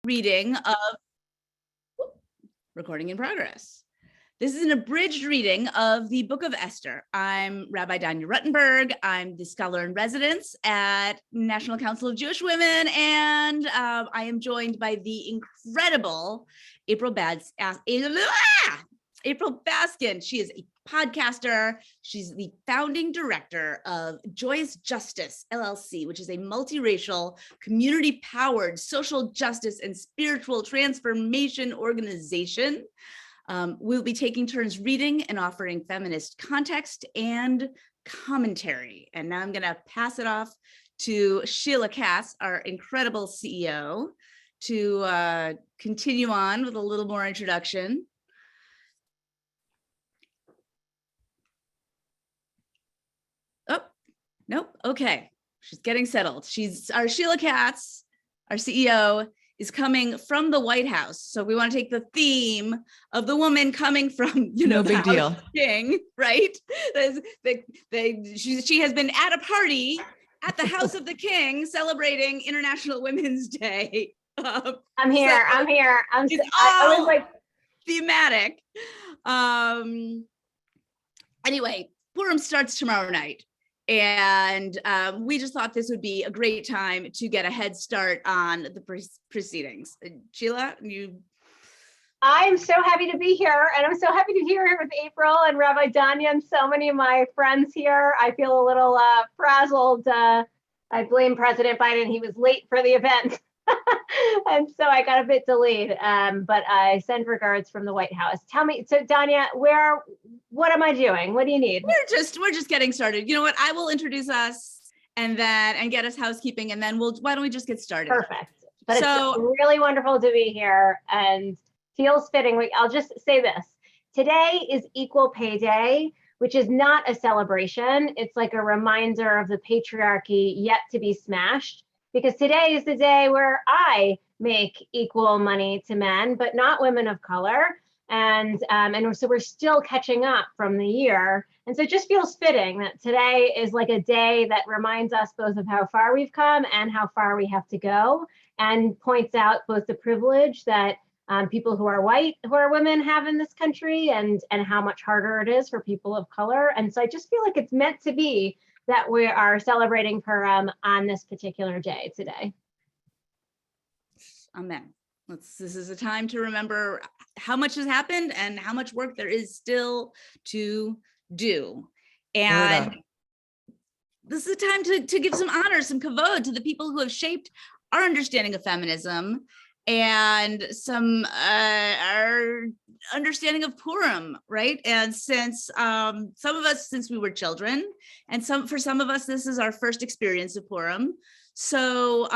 reading of recording in progress. This is an abridged reading of the Book of Esther. I'm Rabbi Danya Ruttenberg. I'm the scholar in residence at National Council of Jewish Women, and I am joined by the incredible April Baskin. She is a podcaster. She's the founding director of Joyous Justice, LLC, which is a multiracial, community-powered social justice and spiritual transformation organization. We'll be taking turns reading and offering feminist context and commentary. And now I'm going to pass it off to Sheila Katz, our incredible CEO, to continue on with a little more introduction. Oh, nope. Okay. She's getting settled. Our Sheila Katz, our CEO, is coming from the White House. So we want to take the theme of the woman coming from, no big deal, King, right? She has been at a party at the House of the King celebrating International Women's Day. I'm here. I was like thematic. Anyway, Purim starts tomorrow night. And we just thought this would be a great time to get a head start on the proceedings. Sheila, I'm so happy to be here, and I'm so happy to be here with April and Rabbi Danya and so many of my friends here. I feel a little frazzled. I blame President Biden. He was late for the event. And so I got a bit delayed, but I send regards from the White House. Tell me, so Danya, what am I doing? What do you need? We're just getting started. You know what? I will introduce us and get us housekeeping, and then why don't we just get started? Perfect. But it's really wonderful to be here and feels fitting. I'll just say this. Today is Equal Pay Day, which is not a celebration. It's like a reminder of the patriarchy yet to be smashed. Because today is the day where I make equal money to men, but not women of color. And so we're still catching up from the year. And so it just feels fitting that today is like a day that reminds us both of how far we've come and how far we have to go, and points out both the privilege that people who are white, who are women, have in this country, and how much harder it is for people of color. And so I just feel like it's meant to be that we are celebrating Purim on this particular day today. Amen. This is a time to remember how much has happened and how much work there is still to do. And this is a time to give some honor, some kavod to the people who have shaped our understanding of feminism and our understanding of Purim, right? And since some of us, since we were children, and for some of us, this is our first experience of Purim. So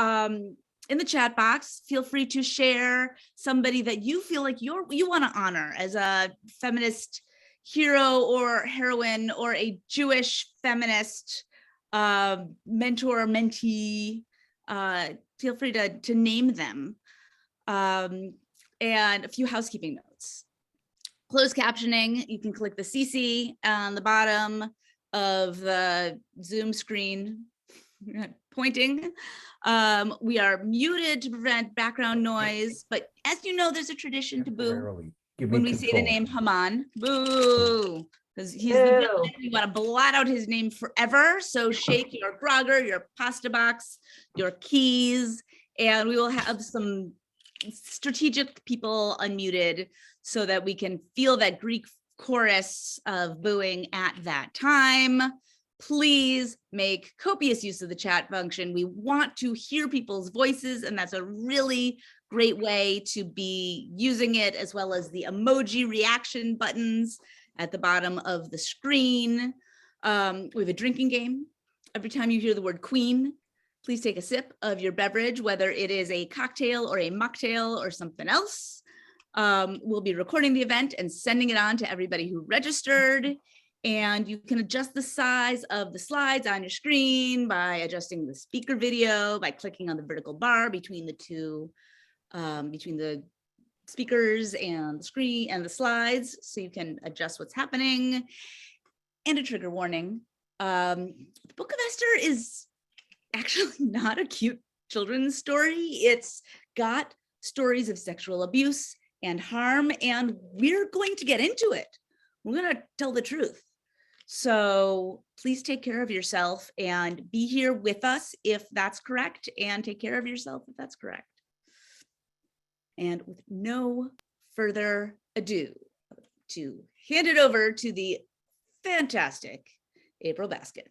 in the chat box, feel free to share somebody that you feel like you want to honor as a feminist hero or heroine, or a Jewish feminist mentor, mentee. Feel free to name them. And a few housekeeping notes. Closed captioning, you can click the CC on the bottom of the Zoom screen pointing. We are muted to prevent background noise, but as you know, there's a tradition to boo when we say the name Haman. Boo! Because he's the villain. You want to blot out his name forever. So shake your grogger, your pasta box, your keys, and we will have some strategic people unmuted so that we can feel that Greek chorus of booing at that time. Please make copious use of the chat function. We want to hear people's voices, and that's a really great way to be using it, as well as the emoji reaction buttons at the bottom of the screen. We have a drinking game. Every time you hear the word queen, please take a sip of your beverage, whether it is a cocktail or a mocktail or something else. We'll be recording the event and sending it on to everybody who registered. And you can adjust the size of the slides on your screen by adjusting the speaker video, by clicking on the vertical bar between the two, between the speakers and the screen and the slides, so you can adjust what's happening. And a trigger warning. The Book of Esther is actually not a cute children's story. It's got stories of sexual abuse and harm, and we're going to get into it. We're going to tell the truth. So please take care of yourself and be here with us if that's correct, and take care of yourself if that's correct. And with no further ado, to hand it over to the fantastic April Baskin.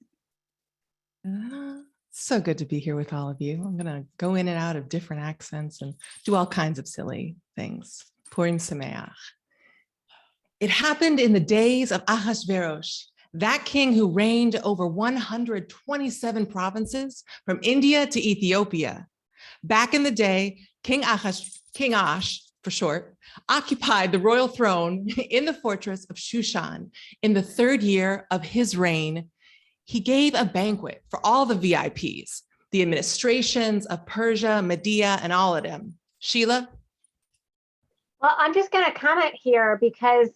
So good to be here with all of you. I'm going to go in and out of different accents and do all kinds of silly things. Purim Sameach. It happened in the days of Ahasuerus, that king who reigned over 127 provinces from India to Ethiopia. Back in the day, King Ash, for short, occupied the royal throne in the fortress of Shushan. In the 3rd year of his reign, he gave a banquet for all the VIPs, the administrations of Persia, Media, and all of them. Sheila? Well, I'm just going to comment here because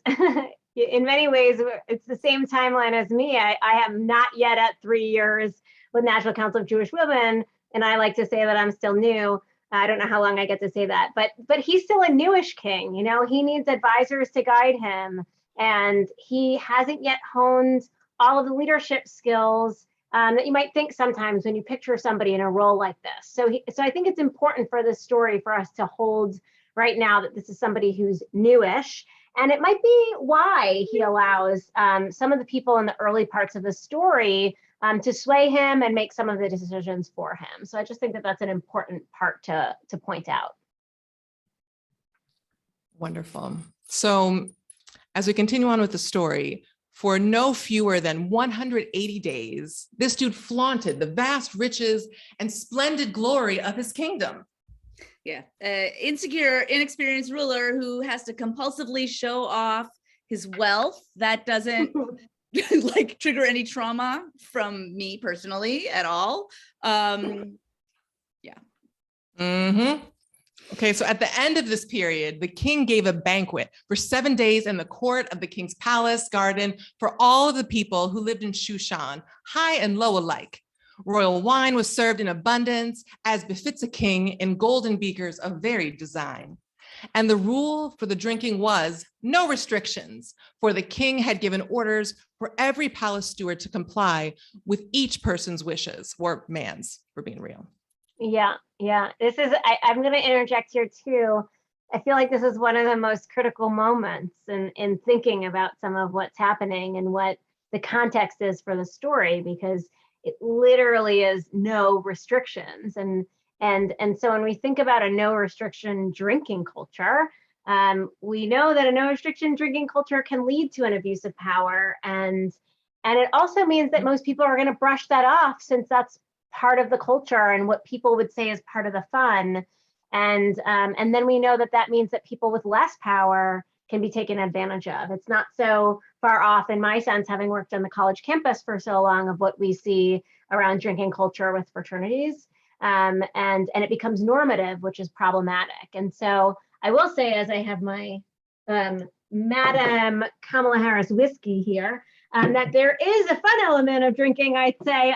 in many ways, it's the same timeline as me. I am not yet at 3 years with National Council of Jewish Women, and I like to say that I'm still new. I don't know how long I get to say that, but he's still a newish king. You know, he needs advisors to guide him, and he hasn't yet honed all of the leadership skills that you might think sometimes when you picture somebody in a role like this. So I think it's important for this story for us to hold right now that this is somebody who's newish, and it might be why he allows some of the people in the early parts of the story to sway him and make some of the decisions for him. So I just think that that's an important part to point out. Wonderful. So as we continue on with the story, for no fewer than 180 days, this dude flaunted the vast riches and splendid glory of his kingdom. Yeah, insecure, inexperienced ruler who has to compulsively show off his wealth. That doesn't like trigger any trauma from me personally at all. Yeah. Mm-hmm. Okay, so at the end of this period, the king gave a banquet for 7 days in the court of the king's palace garden for all of the people who lived in Shushan, high and low alike. Royal wine was served in abundance, as befits a king, in golden beakers of varied design. And the rule for the drinking was no restrictions, for the king had given orders for every palace steward to comply with each person's wishes, or man's, for being real. Yeah. This is, I'm going to interject here too. I feel like this is one of the most critical moments in thinking about some of what's happening and what the context is for the story, because it literally is no restrictions. And so when we think about a no restriction drinking culture, we know that a no restriction drinking culture can lead to an abuse of power. And it also means that most people are going to brush that off, since that's part of the culture and what people would say is part of the fun. And then we know that that means that people with less power can be taken advantage of. It's not so far off, in my sense, having worked on the college campus for so long, of what we see around drinking culture with fraternities. And it becomes normative, which is problematic. And so I will say, as I have my Madam Kamala Harris whiskey here, that there is a fun element of drinking, I'd say,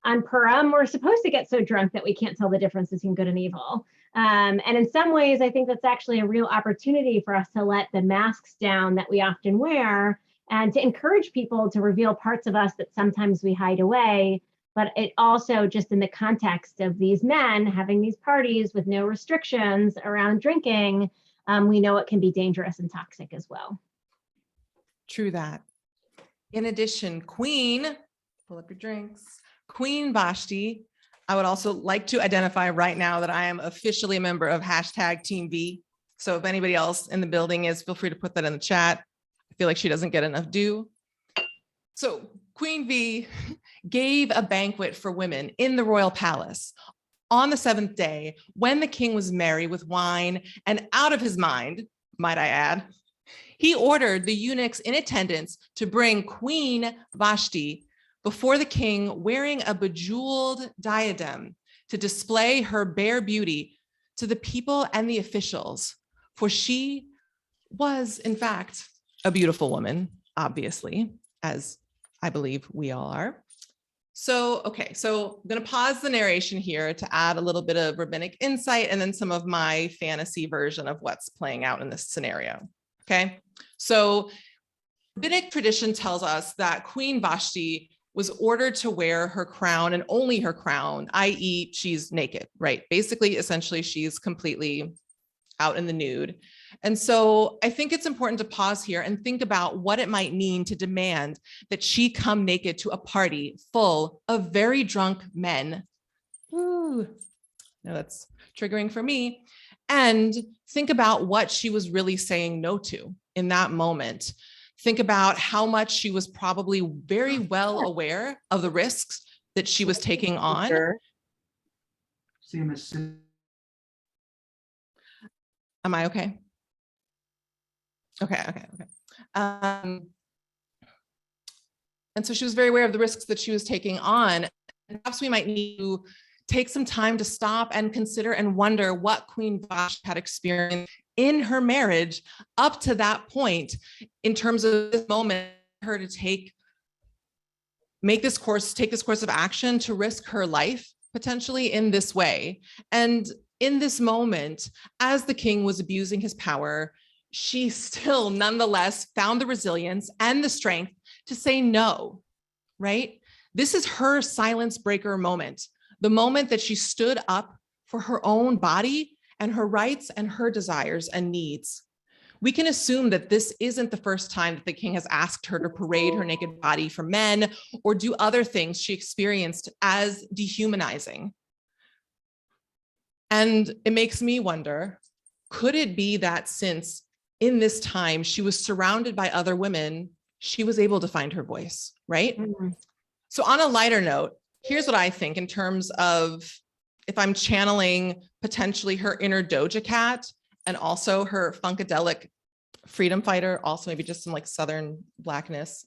on Purim. We're supposed to get so drunk that we can't tell the difference between good and evil. And in some ways, I think that's actually a real opportunity for us to let the masks down that we often wear, and to encourage people to reveal parts of us that sometimes we hide away. But it also, just in the context of these men having these parties with no restrictions around drinking, we know it can be dangerous and toxic as well. True that. In addition, Queen, pull up your drinks, Queen Vashti, I would also like to identify right now that I am officially a member of #TeamV. So if anybody else in the building is, feel free to put that in the chat. I feel like she doesn't get enough due. So Queen V gave a banquet for women in the royal palace on the 7th day, when the king was merry with wine and out of his mind, might I add. He ordered the eunuchs in attendance to bring Queen Vashti before the king, wearing a bejeweled diadem to display her bare beauty to the people and the officials, for she was, in fact, a beautiful woman, obviously, as I believe we all are. So, okay, so I'm going to pause the narration here to add a little bit of rabbinic insight and then some of my fantasy version of what's playing out in this scenario. Okay, so rabbinic tradition tells us that Queen Vashti was ordered to wear her crown and only her crown, i.e., she's naked, right? Basically, essentially, she's completely out in the nude. And so I think it's important to pause here and think about what it might mean to demand that she come naked to a party full of very drunk men. Ooh, now that's triggering for me. And think about what she was really saying no to in that moment. Think about how much she was probably very well aware of the risks that she was taking on. Am I okay? Okay. And so she was very aware of the risks that she was taking on. And perhaps we might need to take some time to stop and consider and wonder what Queen Vashti had experienced in her marriage up to that point, in terms of this moment, her to take this course of action to risk her life potentially in this way. And in this moment, as the king was abusing his power, she still nonetheless found the resilience and the strength to say no, right? This is her silence breaker moment, the moment that she stood up for her own body and her rights and her desires and needs. We can assume that this isn't the first time that the king has asked her to parade her naked body for men or do other things she experienced as dehumanizing. And it makes me wonder, could it be that since in this time she was surrounded by other women, she was able to find her voice, right? Mm-hmm. So on a lighter note, here's what I think in terms of if I'm channeling potentially her inner Doja Cat and also her funkadelic freedom fighter, also maybe just some like Southern Blackness,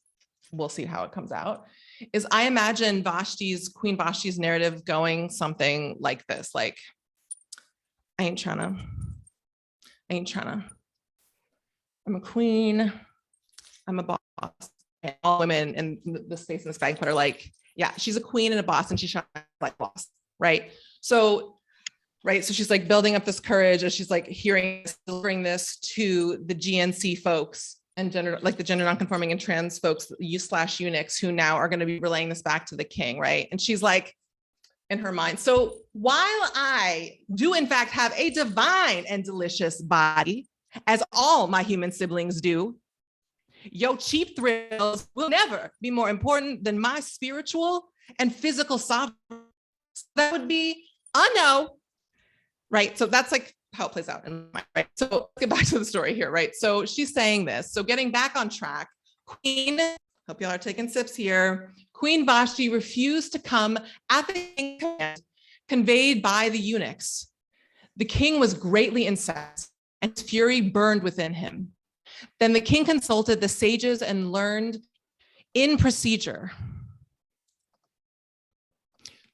we'll see how it comes out, is I imagine Queen Vashti's narrative going something like this, like, I ain't trying to. I'm a queen, I'm a boss. And all women in the space in this banquet are like, yeah, she's a queen and a boss and she's trying to like boss, right? So she's like building up this courage as she's like delivering this to the GNC folks and the gender nonconforming and trans folks, /eunuchs, who now are going to be relaying this back to the king, right? And she's like, in her mind, so while I do in fact have a divine and delicious body, as all my human siblings do, your cheap thrills will never be more important than my spiritual and physical sovereignty. That would be a no, right? So that's like how it plays out in my, right? So let's get back to the story here, right? So she's saying this. So getting back on track, hope y'all are taking sips here. Queen Vashti refused to come at the king's command conveyed by the eunuchs. The king was greatly incensed and his fury burned within him. Then the king consulted the sages and learned in procedure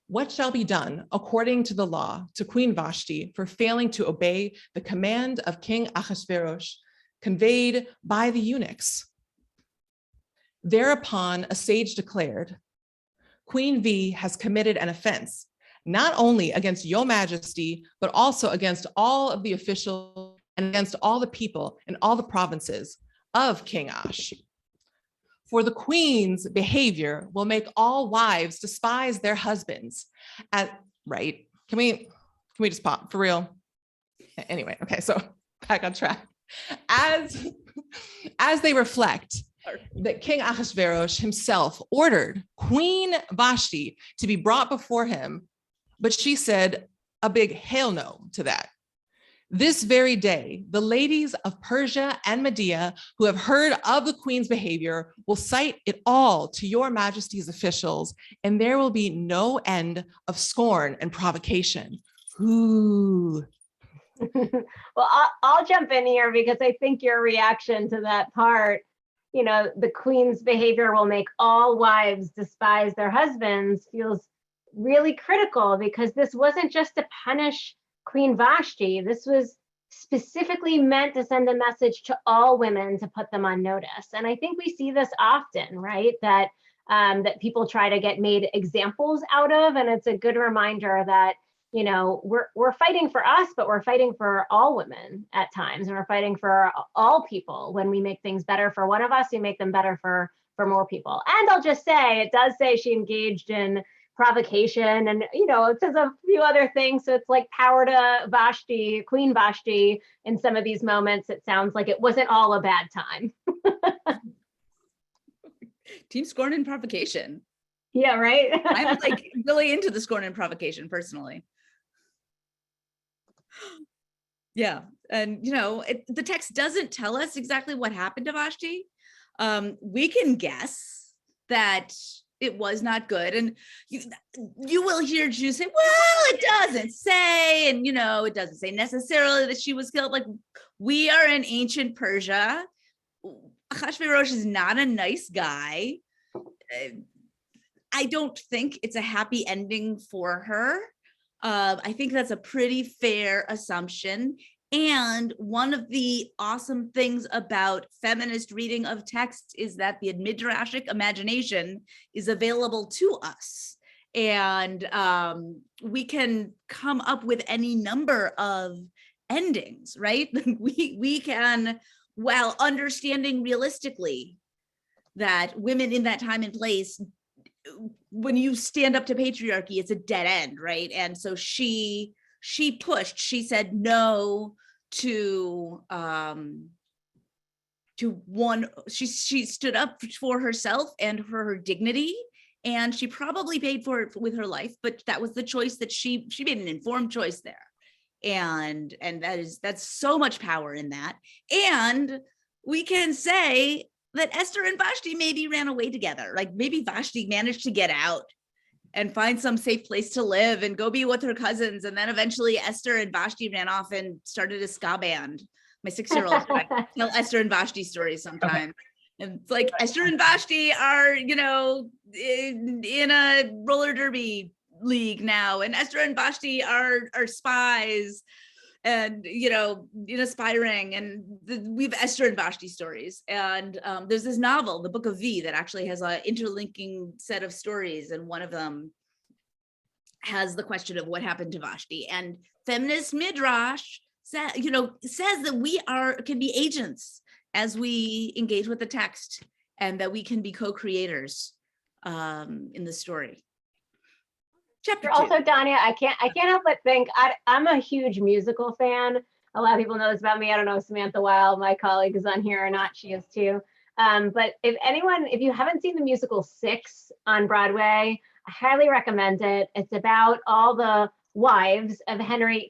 what shall be done according to the law to Queen Vashti for failing to obey the command of King Ahasuerus conveyed by the eunuchs. Thereupon a sage declared, Queen V has committed an offense, not only against your majesty, but also against all of the officials and against all the people in all the provinces of King Ash. For the queen's behavior will make all wives despise their husbands. Right? Can we just pop for real? Anyway, okay, so back on track. As they reflect that King Ahasuerus himself ordered Queen Vashti to be brought before him, but she said a big hell no to that. This very day, the ladies of Persia and Media who have heard of the queen's behavior will cite it all to your majesty's officials, and there will be no end of scorn and provocation. Ooh. Well, I'll jump in here because I think your reaction to that part, the queen's behavior will make all wives despise their husbands, feels really critical, because this wasn't just to punish Queen Vashti. This was specifically meant to send a message to all women to put them on notice. And I think we see this often, right? That that people try to get made examples out of. And it's a good reminder that, you know, we're fighting for us, but we're fighting for all women at times. And we're fighting for all people. When we make things better for one of us, we make them better for more people. And I'll just say, it does say she engaged in provocation, and you know, it says a few other things. So it's like power to Vashti, Queen Vashti. In some of these moments, it sounds like it wasn't all a bad time. Team scorn and provocation. Yeah, right. I'm like really into the scorn and provocation personally. Yeah, and you know, the text doesn't tell us exactly what happened to Vashti. We can guess that it was not good. And you will hear Jews say, well, it doesn't say, and you know, it doesn't say necessarily that she was killed. Like, we are in ancient Persia. Ahasuerus is not a nice guy. I don't think it's a happy ending for her. I think that's a pretty fair assumption. And one of the awesome things about feminist reading of text is that the midrashic imagination is available to us. And we can come up with any number of endings, right? We can, while understanding realistically that women in that time and place, when you stand up to patriarchy, it's a dead end, right? And so she pushed, she said no to one, she stood up for herself and for her dignity, and she probably paid for it with her life, but that was the choice that she made, an informed choice there. And that's so much power in that. And we can say that Esther and Vashti maybe ran away together. Like maybe Vashti managed to get out and find some safe place to live and go be with her cousins. And then eventually Esther and Vashti ran off and started a ska band. My 6-year-old tell Esther and Vashti stories sometimes. And it's like Esther and Vashti are, you know, in a roller derby league now, and Esther and Vashti are spies, and you know, in a spy ring, and we've Esther and Vashti stories. And there's this novel, the Book of V, that actually has an interlinking set of stories, and one of them has the question of what happened to Vashti. And feminist midrash says that we can be agents as we engage with the text, and that we can be co-creators in the story. Chapter 2. Also, Danya, I can't help but think I'm a huge musical fan. A lot of people know this about me. I don't know if Samantha Weil, my colleague, is on here or not. She is too. But if you haven't seen the musical 6 on Broadway, I highly recommend it. It's about all the wives of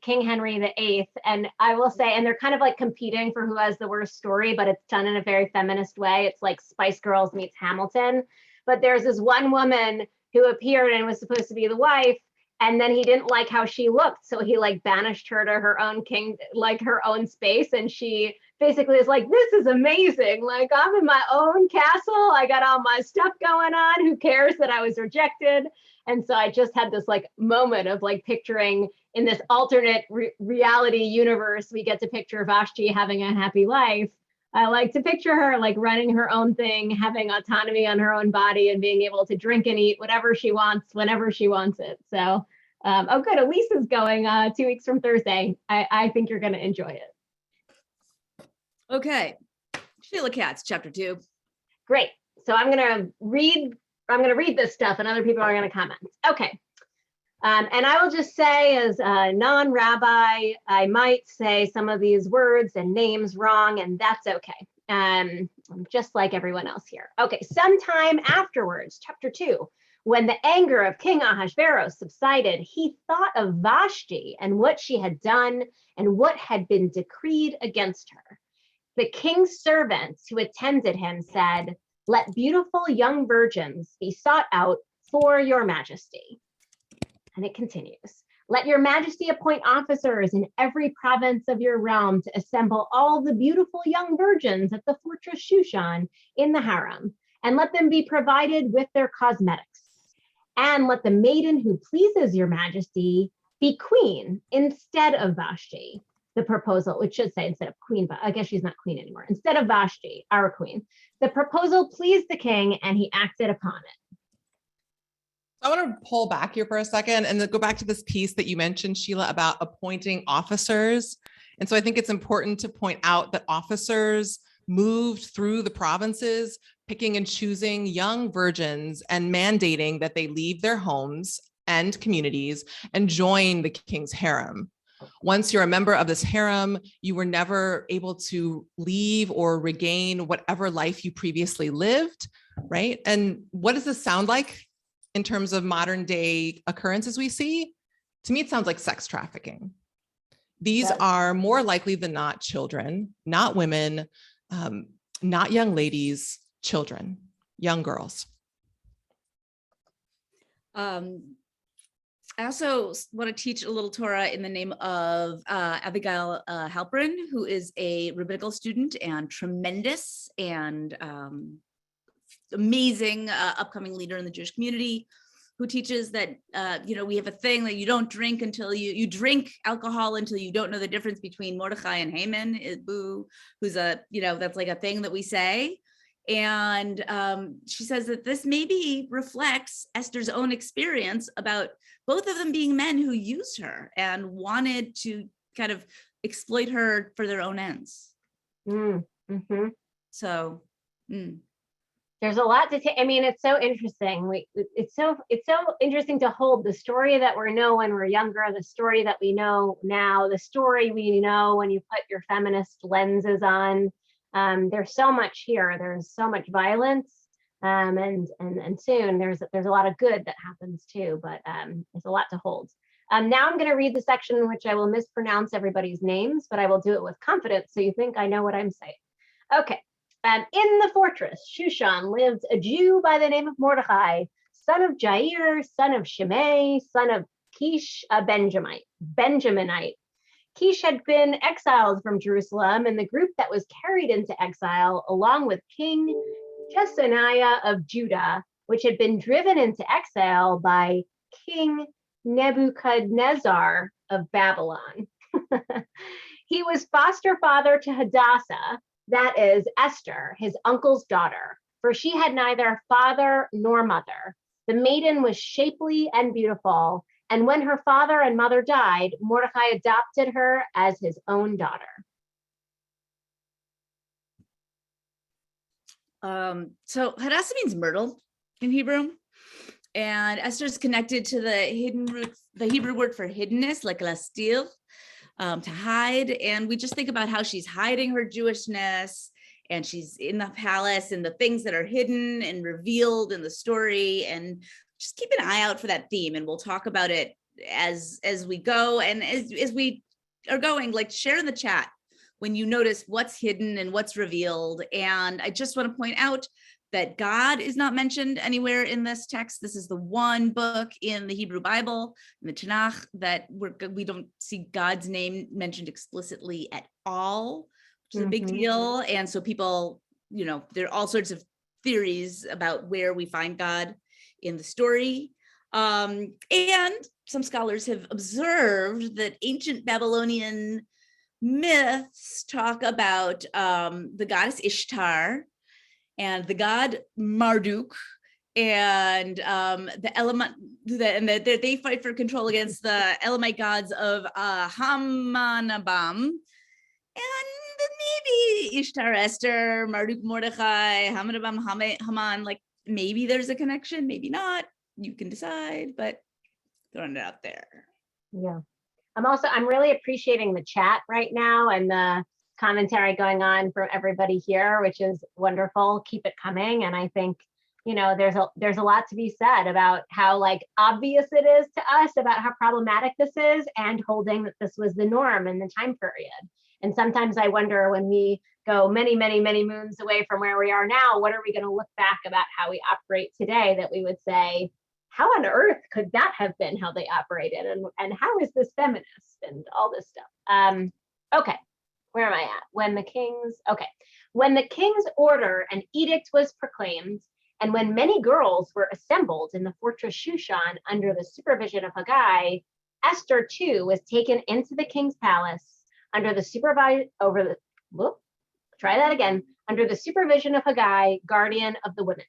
King Henry VIII. And I will say, and they're kind of like competing for who has the worst story, but it's done in a very feminist way. It's like Spice Girls meets Hamilton. But there's this one woman who appeared and was supposed to be the wife, and then he didn't like how she looked, so he like banished her to her own space, and she basically is like, this is amazing, like I'm in my own castle, I got all my stuff going on, who cares that I was rejected? And so I just had this like moment of like picturing in this alternate reality universe, we get to picture Vashti having a happy life. I like to picture her like running her own thing, having autonomy on her own body, and being able to drink and eat whatever she wants, whenever she wants it. So, oh good, Elise is going 2 weeks from Thursday. I think you're gonna enjoy it. Okay, Sheila Katz, chapter 2. Great, so I'm gonna read this stuff and other people are gonna comment. Okay. And I will just say, as a non-rabbi, I might say some of these words and names wrong, and that's okay. I'm just like everyone else here. Okay, sometime afterwards, chapter 2, when the anger of King Ahasuerus subsided, he thought of Vashti and what she had done and what had been decreed against her. The king's servants who attended him said, "Let beautiful young virgins be sought out for your majesty." And it continues. "Let your majesty appoint officers in every province of your realm to assemble all the beautiful young virgins at the fortress Shushan in the harem, and let them be provided with their cosmetics. And let the maiden who pleases your majesty be queen instead of Vashti." The proposal, which should say instead of queen, but I guess she's not queen anymore. Instead of Vashti, our queen. The proposal pleased the king, and he acted upon it. I want to pull back here for a second and then go back to this piece that you mentioned, Sheila, about appointing officers. And so I think it's important to point out that officers moved through the provinces, picking and choosing young virgins and mandating that they leave their homes and communities and join the king's harem. Once you're a member of this harem, you were never able to leave or regain whatever life you previously lived, right? And what does this sound like in terms of modern day occurrences we see? To me, it sounds like sex trafficking. These are more likely than not children, not women, not young ladies, children, young girls. I also want to teach a little Torah in the name of Abigail Halperin, who is a rabbinical student and tremendous and amazing upcoming leader in the Jewish community, who teaches that, we have a thing that you don't drink until you drink alcohol until you don't know the difference between Mordechai and Haman, who's that's like a thing that we say. And she says that this maybe reflects Esther's own experience about both of them being men who used her and wanted to kind of exploit her for their own ends. Mm-hmm. So. There's a lot to take. I mean, it's so interesting. It's so interesting to hold the story that we know when we're younger, the story that we know now, the story we know when you put your feminist lenses on. There's so much here. There's so much violence, and soon there's a lot of good that happens too. But there's a lot to hold. Now I'm going to read the section in which I will mispronounce everybody's names, but I will do it with confidence so you think I know what I'm saying. Okay. In the fortress Shushan lived a Jew by the name of Mordechai, son of Jair, son of Shimei, son of Kish, a Benjaminite. Kish had been exiled from Jerusalem, and the group that was carried into exile, along with King Jeconiah of Judah, which had been driven into exile by King Nebuchadnezzar of Babylon. He was foster father to Hadassah, that is Esther, his uncle's daughter, for she had neither father nor mother. The maiden was shapely and beautiful, and when her father and mother died, Mordecai adopted her as his own daughter. So Hadassah means myrtle in Hebrew, and Esther is connected to the Hebrew word for hiddenness, like lastir, to hide. And we just think about how she's hiding her Jewishness, and she's in the palace and the things that are hidden and revealed in the story. And just keep an eye out for that theme, and we'll talk about it as we go. And as we are going, like, share in the chat when you notice what's hidden and what's revealed. And I just want to point out that God is not mentioned anywhere in this text. This is the one book in the Hebrew Bible, in the Tanakh, that we don't see God's name mentioned explicitly at all, which is a big deal. And so people, there are all sorts of theories about where we find God in the story. And some scholars have observed that ancient Babylonian myths talk about the goddess Ishtar and the god Marduk, and the element that they fight for control against the Elamite gods of Hamanabam, and maybe Ishtar, Esther, Marduk, Mordechai, Hamanabam, Haman. Like, maybe there's a connection, maybe not. You can decide, but throwing it out there. Yeah. I'm really appreciating the chat right now and the commentary going on from everybody here, which is wonderful. Keep it coming. And I think, there's a lot to be said about how obvious it is to us about how problematic this is, and holding that this was the norm in the time period. And sometimes I wonder, when we go many, many, many moons away from where we are now, what are we going to look back about how we operate today that we would say, how on earth could that have been how they operated? And how is this feminist and all this stuff? Okay, where am I at? When the king's order and edict was proclaimed, and when many girls were assembled in the fortress Shushan under the supervision of Haggai, Esther too was taken into the king's palace under the supervision of Haggai, guardian of the women.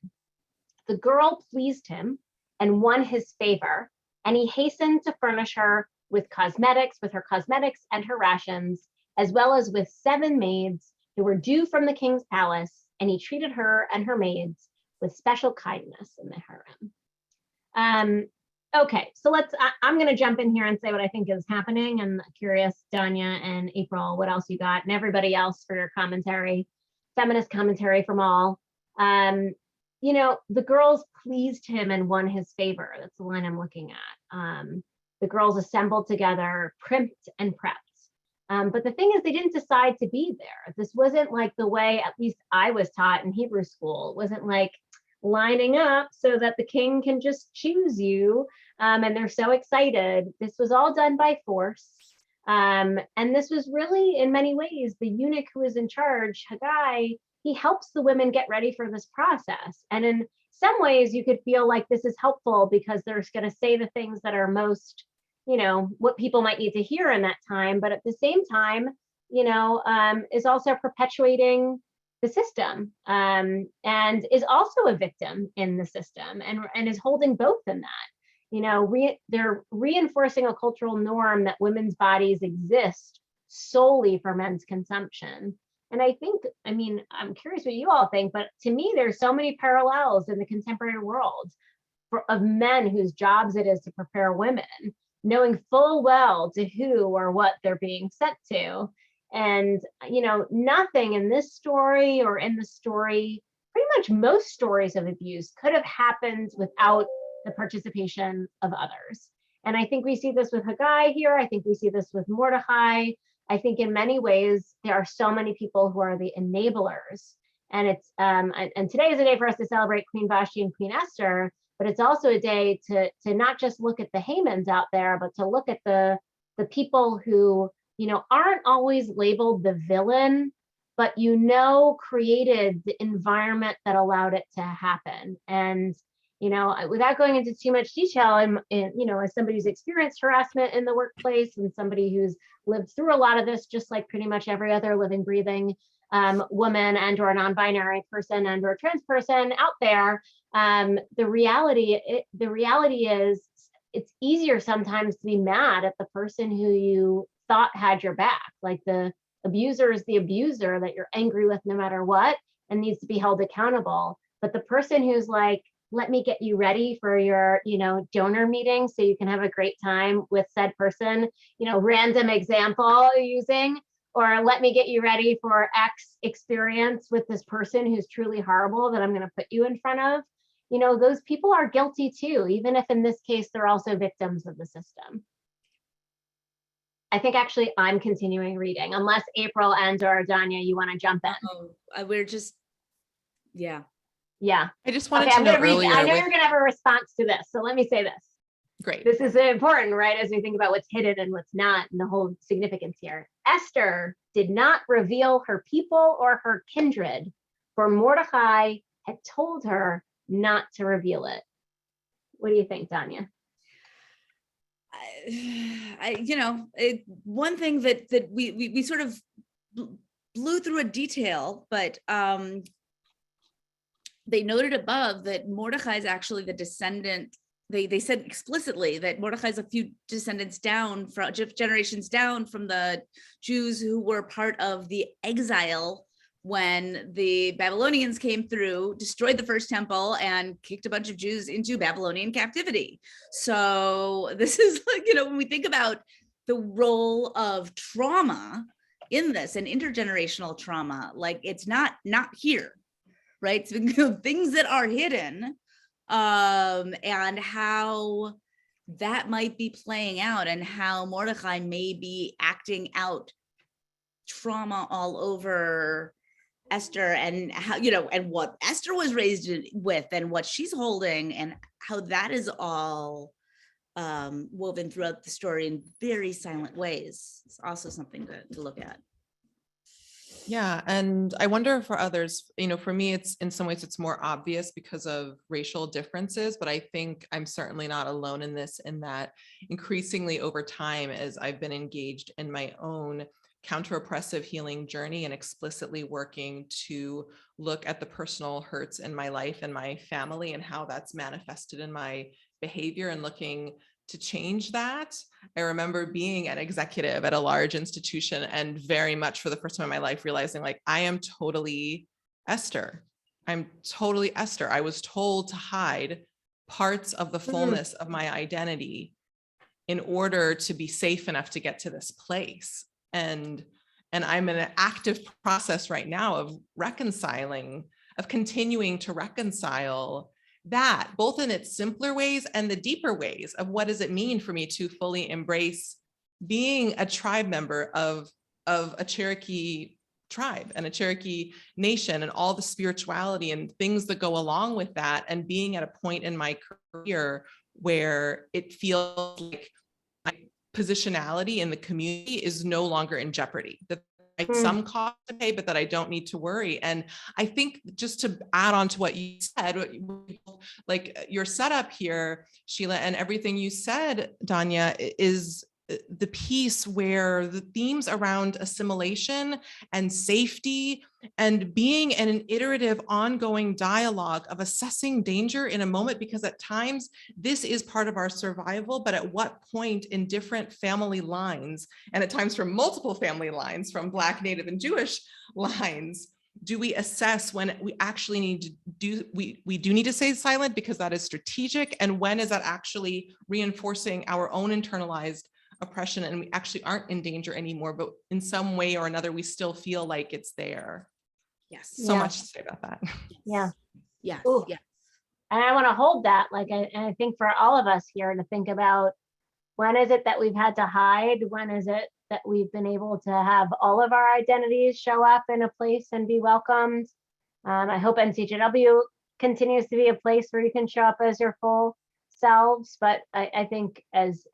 The girl pleased him, and won his favor, and he hastened to furnish her with her cosmetics and her rations, as well as with 7 maids who were due from the king's palace, and he treated her and her maids with special kindness in the harem. Okay, so I'm going to jump in here and say what I think is happening. I'm curious, Danya and April, what else you got, and everybody else for your commentary, feminist commentary from all. You know, the girls pleased him and won his favor. That's the line I'm looking at. The girls assembled together, primped and prepped. But the thing is, they didn't decide to be there. This wasn't like the way, at least I was taught in Hebrew school. It wasn't like lining up so that the king can just choose you. And they're so excited. This was all done by force. And this was really, in many ways, the eunuch who was in charge, Haggai, he helps the women get ready for this process. And in some ways, you could feel like this is helpful because they're going to say the things that are most, you know, what people might need to hear in that time. But at the same time, you know, is also perpetuating the system, and is also a victim in the system, and is holding both in that. You know, they're reinforcing a cultural norm that women's bodies exist solely for men's consumption. And I think, I mean, I'm curious what you all think, but to me, there's so many parallels in the contemporary world of men whose jobs it is to prepare women, knowing full well to who or what they're being sent to. And, you know, nothing in this story or in the story, pretty much most stories of abuse could have happened without the participation of others. And I think we see this with Haggai here. I think we see this with Mordecai. I think in many ways, there are so many people who are the enablers. And it's and today is a day for us to celebrate Queen Vashti and Queen Esther, but it's also a day to not just look at the Hamans out there, but to look at the people who, you know, aren't always labeled the villain, but, you know, created the environment that allowed it to happen. And, you know, without going into too much detail, and you know, as somebody who's experienced harassment in the workplace and somebody who's lived through a lot of this, just like pretty much every other living, breathing woman and or non-binary person and or trans person out there, the reality is it's easier sometimes to be mad at the person who you thought had your back. Like the abuser is the abuser that you're angry with no matter what and needs to be held accountable. But the person who's like, let me get you ready for your, you know, donor meeting so you can have a great time with said person, you know, random example using, or let me get you ready for X experience with this person who's truly horrible that I'm going to put you in front of. You know, those people are guilty too, even if in this case, they're also victims of the system. I think actually I'm continuing reading, unless April and or Danya, you want to jump in. Oh, we're just, yeah. Yeah. I just wanted Okay, to know earlier. I know you're going to have a response to this. So let me say this. Great. This is important, right? As we think about what's hidden and what's not and the whole significance here. Esther did not reveal her people or her kindred, for Mordecai had told her not to reveal it. What do you think, Danya? You know, one thing that we sort of blew through a detail, but they noted above that Mordecai is actually the descendant. They said explicitly that Mordecai is a few descendants down, from generations down from the Jews who were part of the exile when the Babylonians came through, destroyed the first temple, and kicked a bunch of Jews into Babylonian captivity. So this is like, you know, when we think about the role of trauma in this and intergenerational trauma, like it's not here. Right? So, things that are hidden, and how that might be playing out, and how Mordecai may be acting out trauma all over Esther, and how, you know, and what Esther was raised with, and what she's holding, and how that is all woven throughout the story in very silent ways. It's also something to look at. Yeah. And I wonder for others, you know, for me, it's in some ways it's more obvious because of racial differences, but I think I'm certainly not alone in this, in that increasingly over time, as I've been engaged in my own counter-oppressive healing journey and explicitly working to look at the personal hurts in my life and my family and how that's manifested in my behavior and looking to change that. I remember being an executive at a large institution and very much for the first time in my life realizing like, I am totally Esther. I'm totally Esther. I was told to hide parts of the fullness of my identity in order to be safe enough to get to this place. And I'm in an active process right now of reconciling, of continuing to reconcile that, both in its simpler ways and the deeper ways of what does it mean for me to fully embrace being a tribe member of a Cherokee tribe and a Cherokee nation and all the spirituality and things that go along with that, and being at a point in my career where it feels like my positionality in the community is no longer in jeopardy, that I have some cost to pay, but that I don't need to worry. And I think just to add on to what you said, like your setup here, Sheila, and everything you said, Danya, is the piece where the themes around assimilation and safety and being in an iterative ongoing dialogue of assessing danger in a moment, because at times this is part of our survival, but at what point in different family lines, and at times from multiple family lines, from Black, Native, and Jewish lines, do we assess when we actually need to do, we do need to stay silent because that is strategic, and when is that actually reinforcing our own internalized oppression and we actually aren't in danger anymore, but in some way or another, we still feel like it's there. Yes. So much to say about that. Yeah. Yes. Ooh. Yes. And I want to hold that, like, and I think for all of us here to think about, when is it that we've had to hide? When is it that we've been able to have all of our identities show up in a place and be welcomed? I hope NCJW continues to be a place where you can show up as your full selves. But I think as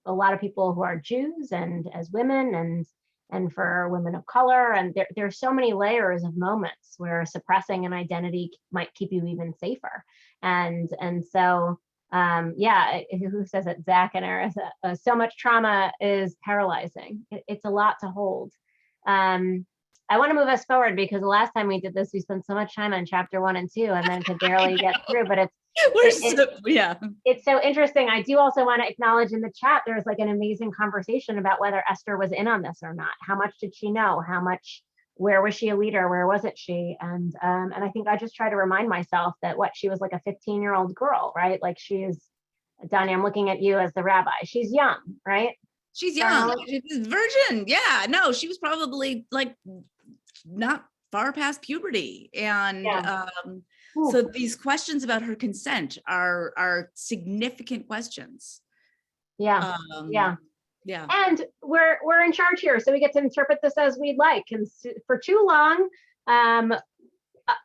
a lot of people who are Jews and as women and for women of color, and there's so many layers of moments where suppressing an identity might keep you even safer. And so yeah, who says it? Zach and Eris, so much trauma is paralyzing. It's a lot to hold. I want to move us forward because the last time we did this, we spent so much time on chapter 1 and 2 and then could barely get through, but it's so interesting. I do also want to acknowledge in the chat, there's like an amazing conversation about whether Esther was in on this or not. How much did she know? How much, where was she a leader? Where wasn't she? And I think I just try to remind myself that she was like a 15-year-old girl, right? Like she's, Danya, I'm looking at you as the rabbi. She's young, right? She's young. She's virgin. Yeah, no, she was probably like not far past puberty. And so these questions about her consent are significant questions. Yeah. Yeah. And we're in charge here, so we get to interpret this as we'd like. And for too long,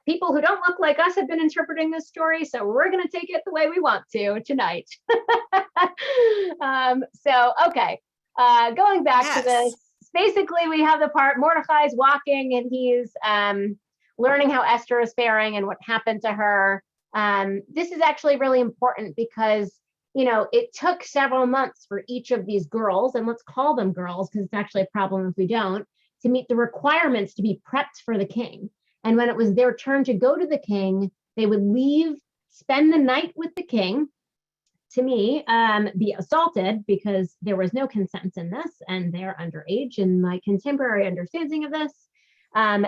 people who don't look like us have been interpreting this story, so we're going to take it the way we want to tonight. So, okay, going back to this, basically we have the part Mordecai's walking and he's learning how Esther is faring and what happened to her. This is actually really important because, you know, it took several months for each of these girls, and let's call them girls because it's actually a problem if we don't, to meet the requirements to be prepped for the king. And when it was their turn to go to the king, they would leave, spend the night with the king, to me, be assaulted because there was no consent in this and they're underage in my contemporary understanding of this.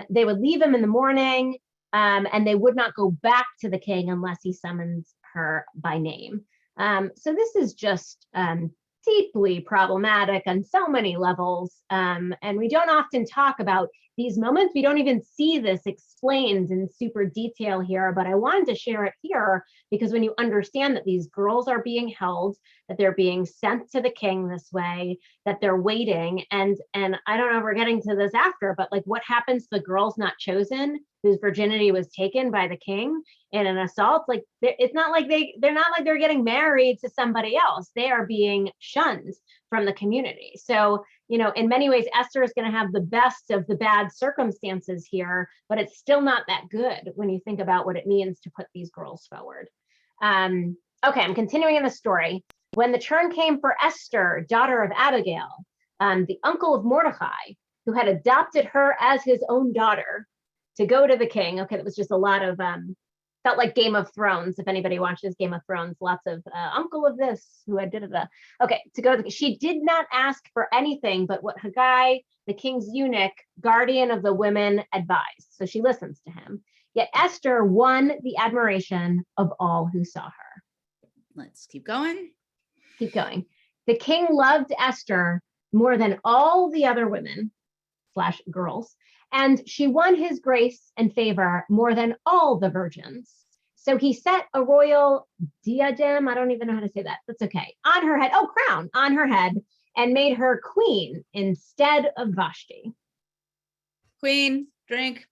They would leave him in the morning and they would not go back to the king unless he summoned her by name. So this is just deeply problematic on so many levels. And we don't often talk about these moments. We don't even see this explained in super detail here, but I wanted to share it here because when you understand that these girls are being held, that they're being sent to the king this way, that they're waiting, and I don't know if we're getting to this after, but like what happens to the girls not chosen whose virginity was taken by the king in an assault? Like it's not like they're not like they're getting married to somebody else. They are being shunned from the community. So, you know, in many ways, Esther is going to have the best of the bad circumstances here, but it's still not that good when you think about what it means to put these girls forward. Okay, I'm continuing in the story. When the turn came for Esther, daughter of Abigail, the uncle of Mordecai, who had adopted her as his own daughter, to go to the king. Okay, that was just a lot of felt like Game of Thrones. If anybody watches Game of Thrones, lots of uncle of this who had da. Okay, she did not ask for anything but what Haggai, the king's eunuch, guardian of the women, advised. So she listens to him. Yet Esther won the admiration of all who saw her. Let's keep going. Keep going. The king loved Esther more than all the other women / girls, and she won his grace and favor more than all the virgins. So he set a royal diadem, I don't even know how to say that, that's okay, on her head, crown on her head, and made her queen instead of Vashti. Queen, drink.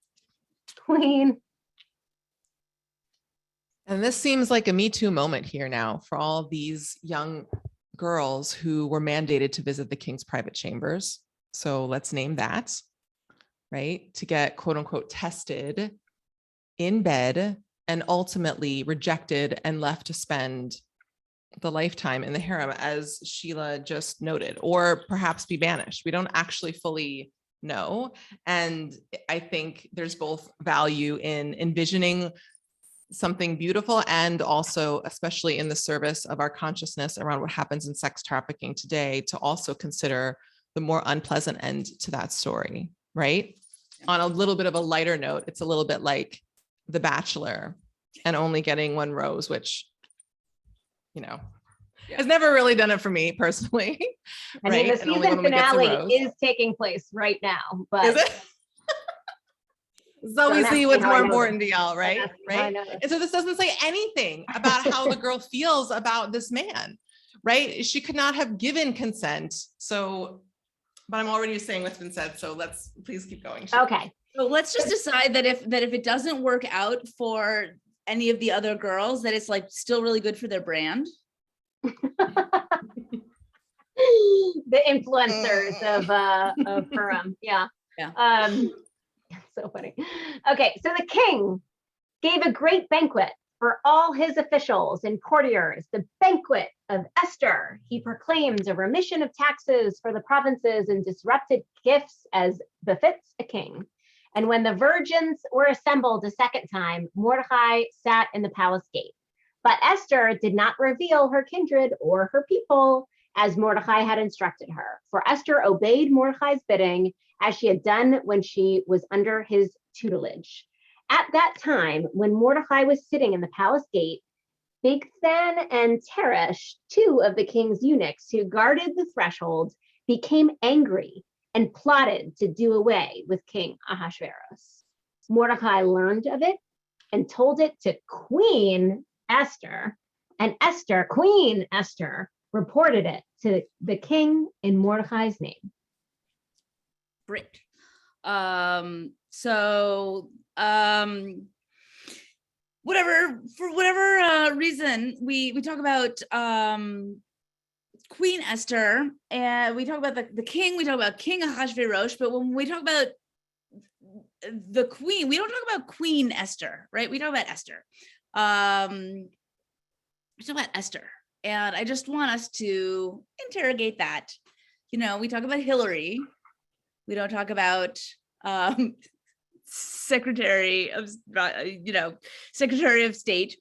Queen. And this seems like a Me Too moment here now for all these young girls who were mandated to visit the king's private chambers. So let's name that, right? To get quote unquote tested in bed and ultimately rejected and left to spend the lifetime in the harem, as Sheila just noted, or perhaps be banished. We don't actually fully know. And I think there's both value in envisioning something beautiful and also, especially in the service of our consciousness around what happens in sex trafficking today, to also consider the more unpleasant end to that story, right? On a little bit of a lighter note, it's a little bit like The Bachelor and only getting one rose, which, has never really done it for me personally. I mean, the season finale is taking place right now, but is it? So we see what's more important to y'all, right? Right. And so this doesn't say anything about how the girl feels about this man, right? She could not have given consent. So, but I'm already saying what's been said. So let's please keep going. Okay. So let's just decide that if it doesn't work out for any of the other girls, that it's like still really good for their brand. The influencers of Purim. Yeah. So funny. Okay, so the king gave a great banquet for all his officials and courtiers, the banquet of Esther. He proclaimed a remission of taxes for the provinces and disrupted gifts as befits a king. And when the virgins were assembled a second time, Mordecai sat in the palace gate. But Esther did not reveal her kindred or her people, as Mordecai had instructed her. For Esther obeyed Mordecai's bidding, as she had done when she was under his tutelage. At that time, when Mordecai was sitting in the palace gate, Bigthan and Teresh, two of the king's eunuchs who guarded the threshold, became angry and plotted to do away with King Ahasuerus. Mordecai learned of it and told it to Queen Esther, and Esther, Queen Esther, reported it to the king in Mordecai's name. Great. For whatever reason, we talk about Queen Esther, and we talk about the king, we talk about King Ahasuerus, but when we talk about the queen, we don't talk about Queen Esther, right? We talk about Esther. We talk about Esther, and I just want us to interrogate that. We talk about Hillary. We don't talk about Secretary of State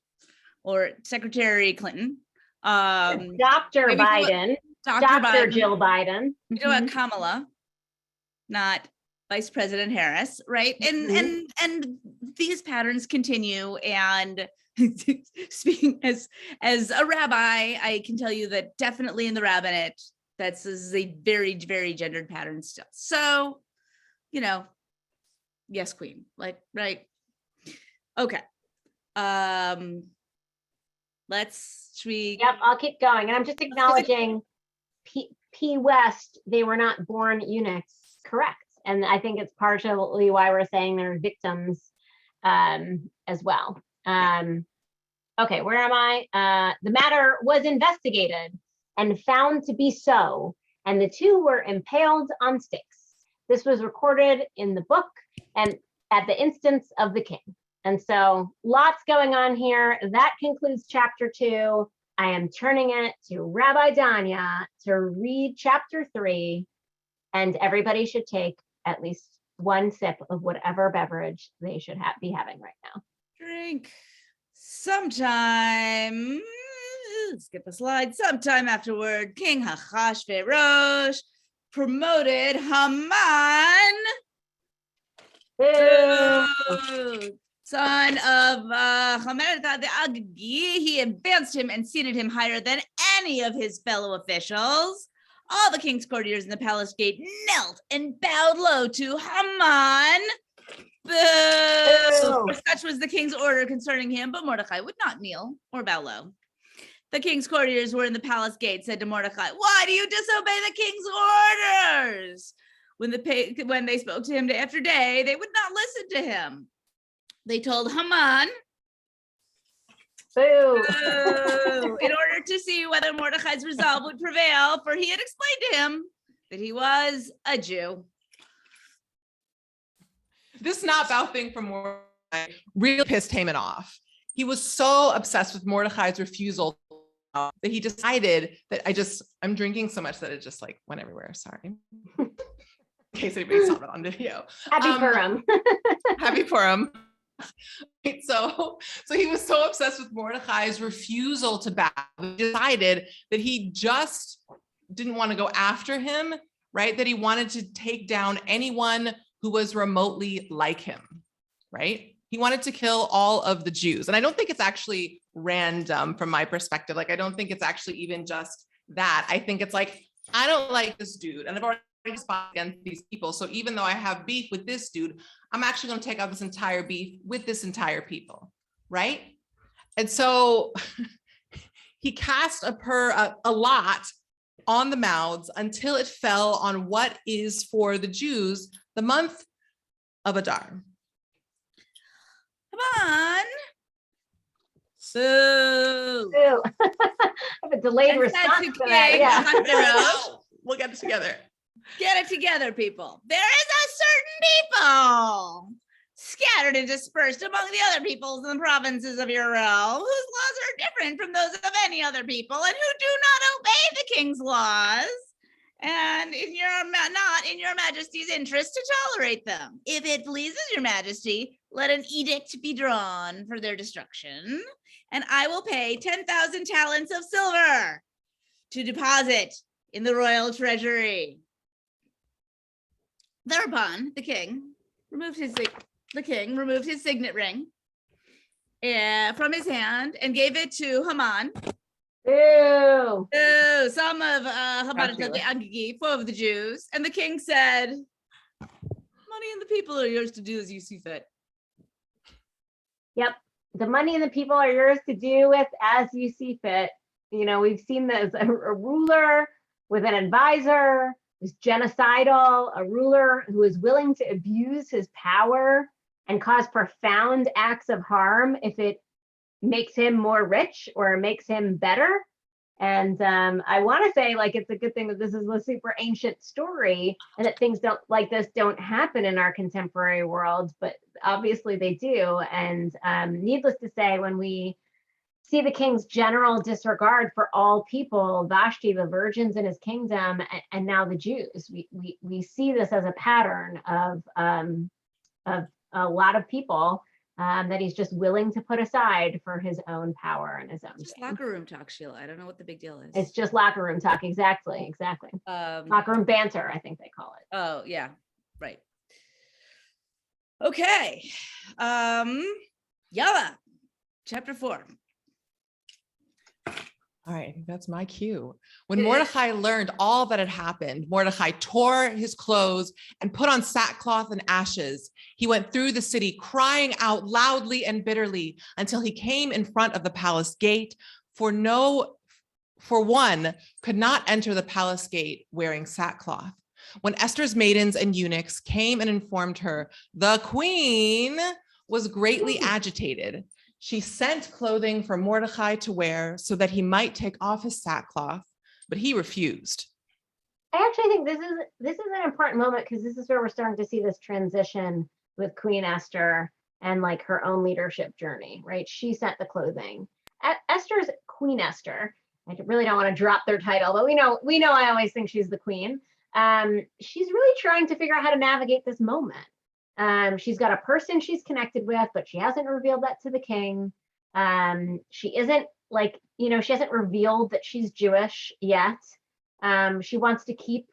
or Secretary Clinton. Dr. Biden. Dr. Jill Biden. We talk about Kamala, not Vice President Harris, right? And these patterns continue. And speaking as a rabbi, I can tell you that definitely in the rabbinate, this is a very, very gendered pattern still. So, yes, queen, right. Okay. Yep, I'll keep going. And I'm just acknowledging P. West, they were not born eunuchs, correct. And I think it's partially why we're saying they're victims as well. Okay, where am I? The matter was investigated and found to be so, and the two were impaled on sticks. This was recorded in the book and at the instance of the king. And so lots going on here. That concludes chapter 2. I am turning it to Rabbi Danya to read chapter 3, and everybody should take at least one sip of whatever beverage they should be having right now. Drink. Sometime, skip a slide, sometime afterward, King Ahasuerus promoted Haman, son of Hammedatha the Agagi. He advanced him and seated him higher than any of his fellow officials. All the king's courtiers in the palace gate knelt and bowed low to Haman. For such was the king's order concerning him, but Mordecai would not kneel or bow low. The king's courtiers were in the palace gate, said to Mordecai, "Why do you disobey the king's orders?" When they spoke to him day after day, they would not listen to him. They told Haman, Boo. in order to see whether Mordecai's resolve would prevail, for he had explained to him that he was a Jew. This not bow thing from Mordecai really pissed Haman off. He was so obsessed with Mordecai's refusal that he decided that I'm drinking so much that it just like went everywhere. Sorry. In case anybody saw that on video. Happy Purim. Happy Purim. Right, so he was so obsessed with Mordecai's refusal to bow, he decided that he just didn't want to go after him, right? That he wanted to take down anyone who was remotely like him, right? He wanted to kill all of the Jews. And I don't think it's actually random from my perspective. Like, I don't think it's actually even just that. I think it's like, I don't like this dude, and I've already fought against these people. So even though I have beef with this dude, I'm actually going to take out this entire beef with this entire people, right? And so he cast a lot on the mouths until it fell on what is for the Jews the month of Adar. Come on. I have a delayed response to that. Yeah. We'll get it together. Get it together, people. There is a certain people scattered and dispersed among the other peoples in the provinces of your realm, whose laws are different from those of any other people, and who do not obey the king's laws. And not in your majesty's interest to tolerate them. If it pleases your majesty, let an edict be drawn for their destruction, and I will pay 10,000 talents of silver to deposit in the royal treasury. Thereupon, the king removed his signet ring from his hand and gave it to Haman. Ew. Some of Hammedatha the Agagi, four of the Jews. And the king said, "Money and the people are yours to do as you see fit." Yep. The money and the people are yours to do with as you see fit. You know, we've seen this a ruler with an advisor who's genocidal, a ruler who is willing to abuse his power and cause profound acts of harm if it makes him more rich or makes him better. And I want to say, like, it's a good thing that this is a super ancient story and that things like this don't happen in our contemporary world, but obviously they do. And needless to say, when we see the king's general disregard for all people, Vashti, the virgins in his kingdom, and now the Jews, we see this as a pattern of a lot of people that he's just willing to put aside for his own power and his own. Just locker room talk, Sheila. I don't know what the big deal is. It's just locker room talk. Exactly. Locker room banter, I think they call it. Oh, yeah. Right. Okay. Yalla, chapter 4. All right, I think that's my cue. When Mordecai learned all that had happened, Mordecai tore his clothes and put on sackcloth and ashes. He went through the city crying out loudly and bitterly until he came in front of the palace gate, for one could not enter the palace gate wearing sackcloth. When Esther's maidens and eunuchs came and informed her, the queen was greatly agitated. She sent clothing for Mordecai to wear so that he might take off his sackcloth, but he refused. I actually think this is an important moment because this is where we're starting to see this transition with Queen Esther and like her own leadership journey, right? She sent the clothing. Esther's Queen Esther. I really don't want to drop their title, but we know I always think she's the queen. She's really trying to figure out how to navigate this moment. She's got a person she's connected with, but she hasn't revealed that to the king. She isn't like, she hasn't revealed that she's Jewish yet. She wants to keep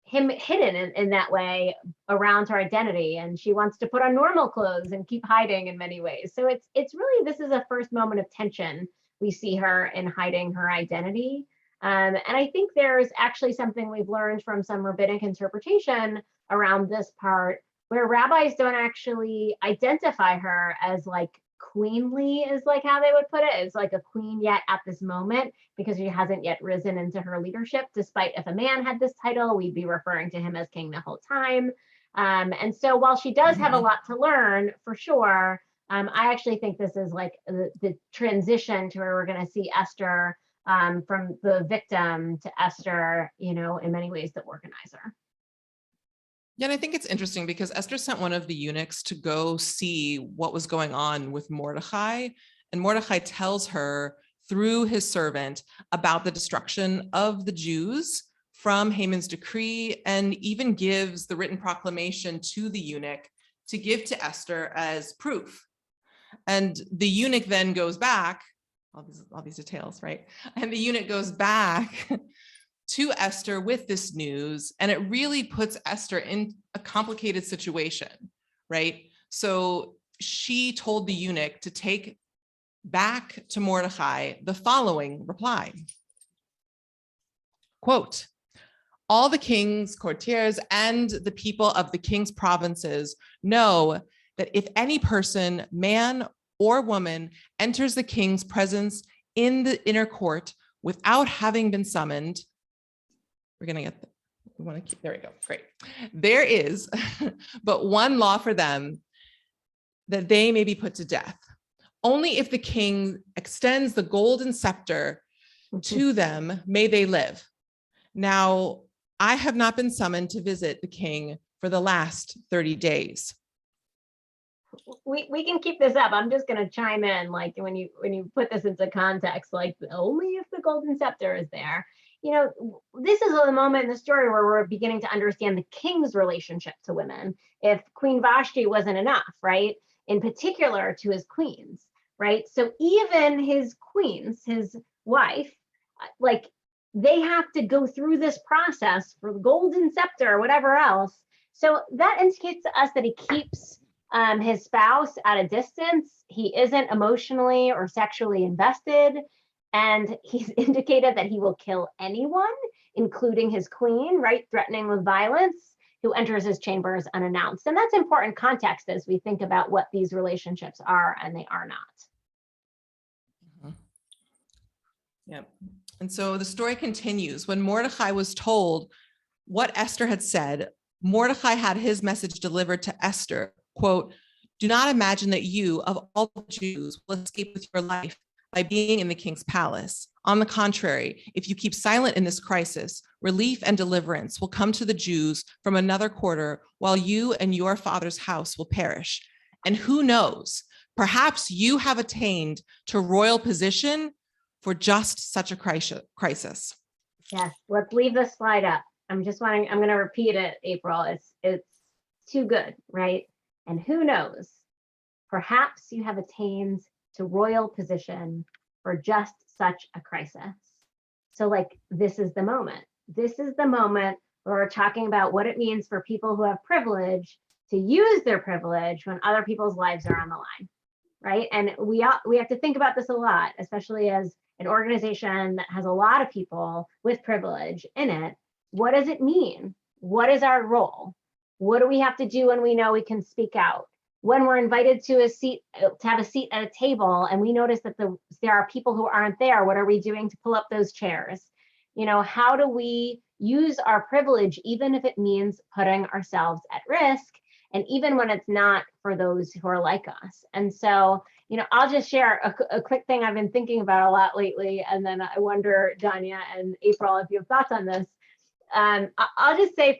him hidden in that way around her identity, and she wants to put on normal clothes and keep hiding in many ways. So it's really, this is a first moment of tension. We see her in hiding her identity. And I think there's actually something we've learned from some rabbinic interpretation around this part, where rabbis don't actually identify her as like queenly, is like how they would put it. It's like a queen yet at this moment, because she hasn't yet risen into her leadership. Despite if a man had this title, we'd be referring to him as king the whole time. And so while she does have a lot to learn, for sure, I actually think this is like the transition to where we're going to see Esther from the victim to Esther, in many ways the organizer. Yeah, and I think it's interesting because Esther sent one of the eunuchs to go see what was going on with Mordecai, and Mordecai tells her through his servant about the destruction of the Jews from Haman's decree, and even gives the written proclamation to the eunuch to give to Esther as proof. And the eunuch then goes back, all these details, right? And the eunuch goes back to Esther with this news, and it really puts Esther in a complicated situation, right? So she told the eunuch to take back to Mordecai the following reply. Quote, all the king's courtiers and the people of the king's provinces know that if any person, man or woman, enters the king's presence in the inner court without having been summoned, we're going to get, we want to keep, there we go, great. There is but one law for them, that they may be put to death. Only if the king extends the golden scepter to them may they live. Now, I have not been summoned to visit the king for the last 30 days. We can keep this up. I'm just going to chime in, like when you put this into context, like only if the golden scepter is there. This is the moment in the story where we're beginning to understand the king's relationship to women. If Queen Vashti wasn't enough, right? In particular to his queens, right? So even his queens, his wife, like they have to go through this process for the golden scepter or whatever else. So that indicates to us that he keeps his spouse at a distance. He isn't emotionally or sexually invested. And he's indicated that he will kill anyone, including his queen, right? Threatening with violence, who enters his chambers unannounced. And that's important context as we think about what these relationships are and they are not. Yeah. And so the story continues. When Mordecai was told what Esther had said, Mordecai had his message delivered to Esther, quote, do not imagine that you, of all the Jews, will escape with your life by being in the king's palace. On the contrary, if you keep silent in this crisis, relief and deliverance will come to the Jews from another quarter, while you and your father's house will perish. And who knows, perhaps you have attained to royal position for just such a crisis. Yes, let's leave this slide up. I'm going to repeat it, April. It's too good, right? And who knows, perhaps you have attained to royal position for just such a crisis. So like, this is the moment. This is the moment where we're talking about what it means for people who have privilege to use their privilege when other people's lives are on the line, right? And we have to think about this a lot, especially as an organization that has a lot of people with privilege in it. What does it mean? What is our role? What do we have to do when we know we can speak out? When we're invited to have a seat at a table and we notice that there are people who aren't there, what are we doing to pull up those chairs? How do we use our privilege, even if it means putting ourselves at risk, and even when it's not for those who are like us? And so, I'll just share a quick thing I've been thinking about a lot lately, and then I wonder, Danya and April, if you have thoughts on this. I'll just say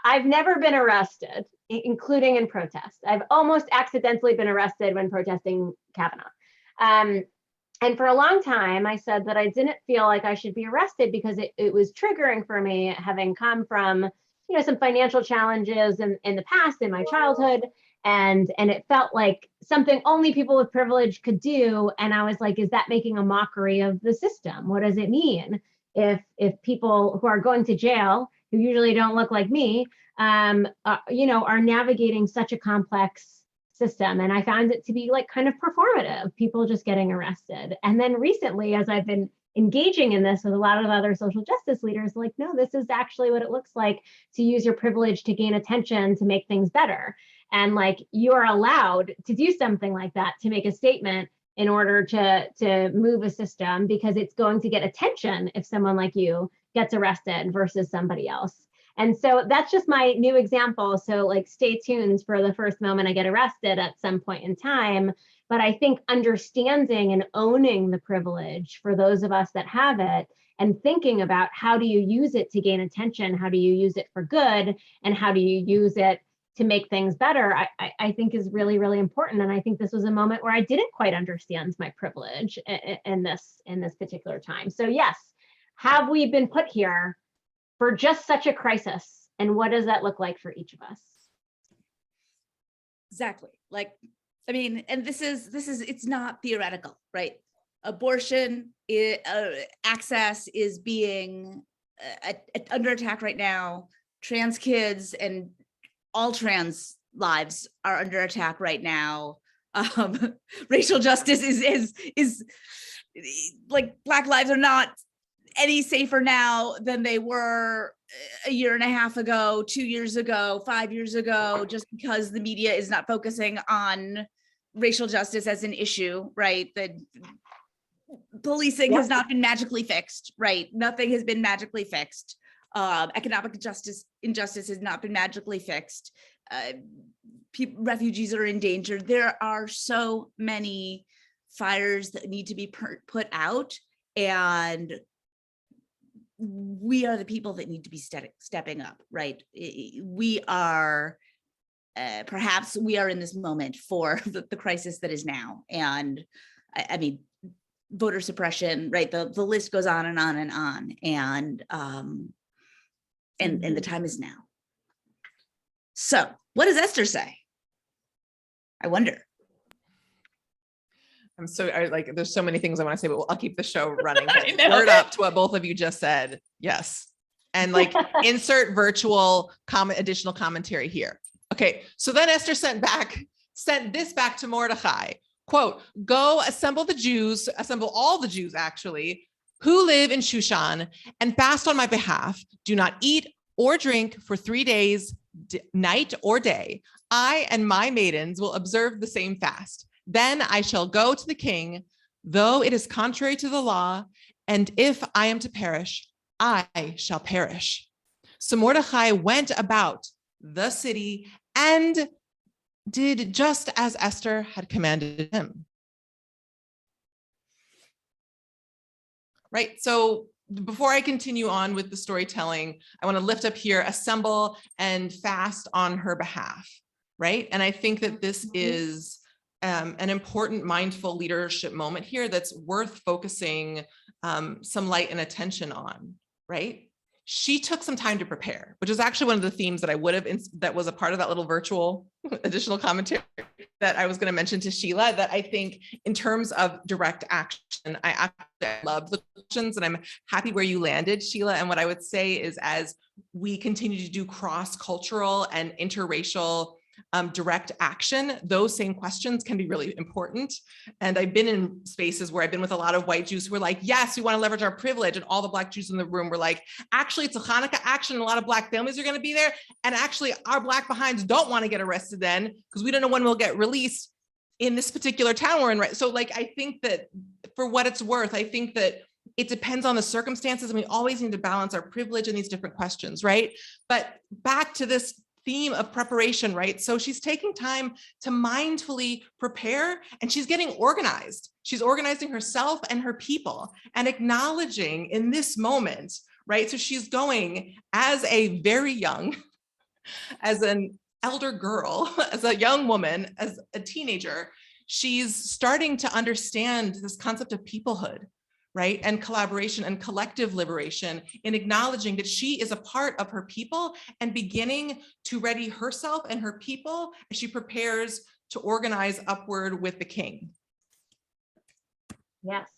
I've never been arrested, including in protest. I've almost accidentally been arrested when protesting Kavanaugh. And for a long time, I said that I didn't feel like I should be arrested because it was triggering for me, having come from some financial challenges in the past, in my childhood. And it felt like something only people with privilege could do. And I was like, is that making a mockery of the system? What does it mean if people who are going to jail, who usually don't look like me, are navigating such a complex system? And I found it to be like kind of performative, people just getting arrested. And then recently, as I've been engaging in this with a lot of other social justice leaders, like, no, this is actually what it looks like to use your privilege to gain attention, to make things better. And like, you are allowed to do something like that, to make a statement in order to move a system, because it's going to get attention if someone like you gets arrested versus somebody else. And so that's just my new example. So like, stay tuned for the first moment I get arrested at some point in time. But I think understanding and owning the privilege for those of us that have it, and thinking about how do you use it to gain attention, how do you use it for good, and how do you use it to make things better, I think is really, really important. And I think this was a moment where I didn't quite understand my privilege in this particular time. So yes, have we been put here for just such a crisis? And what does that look like for each of us? Exactly. Like, I mean, and this is, it's not theoretical, right? Abortion, access is being under attack right now. Trans kids and all trans lives are under attack right now. Racial justice is like, Black lives are not any safer now than they were a year and a half ago, 2 years ago, 5 years ago, just because the media is not focusing on racial justice as an issue, right? The policing has not been magically fixed, right? Nothing has been magically fixed. Economic injustice has not been magically fixed. Refugees are in danger. There are so many fires that need to be put out, and we are the people that need to be stepping up, right? We are, perhaps we are in this moment for the crisis that is now. And I mean, voter suppression, right? The list goes on and on and on. And the time is now. So what does Esther say? I wonder. There's so many things I want to say, but I'll keep the show running. Word up to what both of you just said. Yes. And like, insert virtual additional commentary here. Okay. So then Esther sent this back to Mordecai, quote, go assemble all the Jews actually, who live in Shushan, and fast on my behalf. Do not eat or drink for 3 days, night or day. I and my maidens will observe the same fast. Then I shall go to the king, though it is contrary to the law, and if I am to perish, I shall perish. So Mordecai went about the city and did just as Esther had commanded him. Right, so before I continue on with the storytelling, I want to lift up here, assemble and fast on her behalf, right? And I think that this is an important mindful leadership moment here that's worth focusing some light and attention on, right? She took some time to prepare, which is actually one of the themes that I would have, that was a part of that little virtual additional commentary that I was going to mention to Sheila, that I think in terms of direct action, I absolutely love the questions and I'm happy where you landed, Sheila. And what I would say is, as we continue to do cross-cultural and interracial direct action, those same questions can be really important. And I've been in spaces where I've been with a lot of white Jews who were like, yes, we want to leverage our privilege. And all the Black Jews in the room were like, actually, it's a Hanukkah action. And a lot of Black families are going to be there. And actually, our Black behinds don't want to get arrested then, because we don't know when we'll get released in this particular town we're in. Right? So like, I think that for what it's worth, I think that it depends on the circumstances, and we always need to balance our privilege in these different questions, right? But back to this theme of preparation, right? So she's taking time to mindfully prepare, and she's getting organized. She's organizing herself and her people and acknowledging in this moment, right? So she's going as a very young, as an elder girl, as a young woman, as a teenager, she's starting to understand this concept of peoplehood, right? And collaboration and collective liberation in acknowledging that she is a part of her people and beginning to ready herself and her people as she prepares to organize upward with the king. Yes.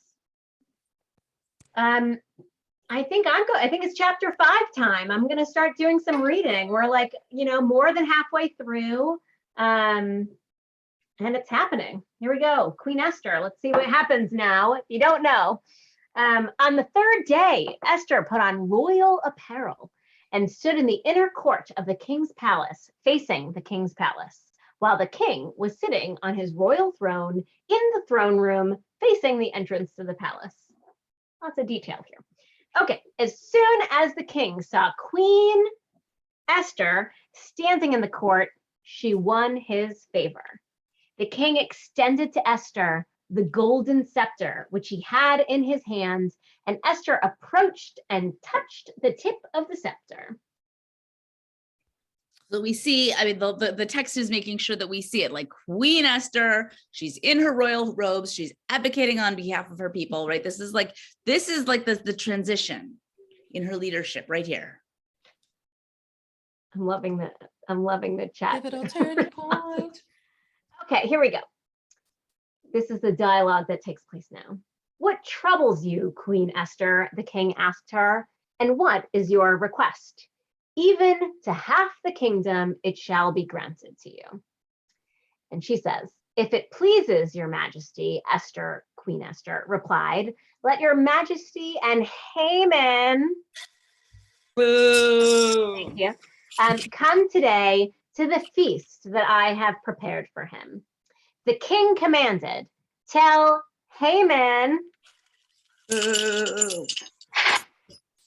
I think I think it's chapter 5 time. I'm going to start doing some reading. We're like, more than halfway through. And it's happening. Here we go. Queen Esther. Let's see what happens now. If you don't know, on the 3rd day, Esther put on royal apparel and stood in the inner court of the king's palace, facing the king's palace, while the king was sitting on his royal throne in the throne room, facing the entrance to the palace. Lots of detail here. Okay, as soon as the king saw Queen Esther standing in the court, she won his favor. The king extended to Esther the golden scepter, which he had in his hands, and Esther approached and touched the tip of the scepter. So we see, I mean, the text is making sure that we see it, like Queen Esther, she's in her royal robes, she's advocating on behalf of her people, right? This is like the transition in her leadership right here. I'm loving the chat. Pivotal turning point. Okay, here we go. This is the dialogue that takes place now. What troubles you, Queen Esther? The king asked her. And what is your request? Even to half the kingdom, it shall be granted to you. And she says, if it pleases your majesty, Queen Esther replied, let your majesty and Haman, thank you, come today to the feast that I have prepared for him. The king commanded, tell Haman to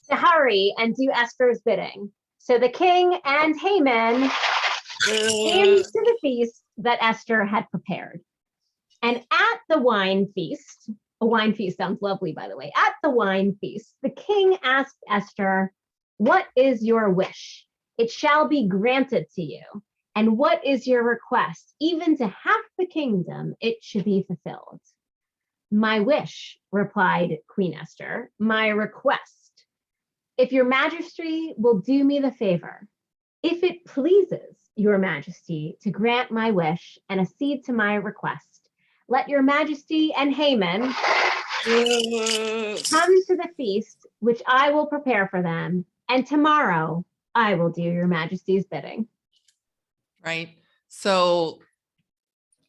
hurry and do Esther's bidding. So the king and Haman came to the feast that Esther had prepared. And at the wine feast, a wine feast sounds lovely, by the way. At the wine feast, the king asked Esther, what is your wish? It shall be granted to you. And what is your request? Even to half the kingdom, it should be fulfilled. My wish, replied Queen Esther, my request. If your majesty will do me the favor, if it pleases your majesty to grant my wish and accede to my request, let your majesty and Haman come to the feast which I will prepare for them, and tomorrow I will do your majesty's bidding. Right. So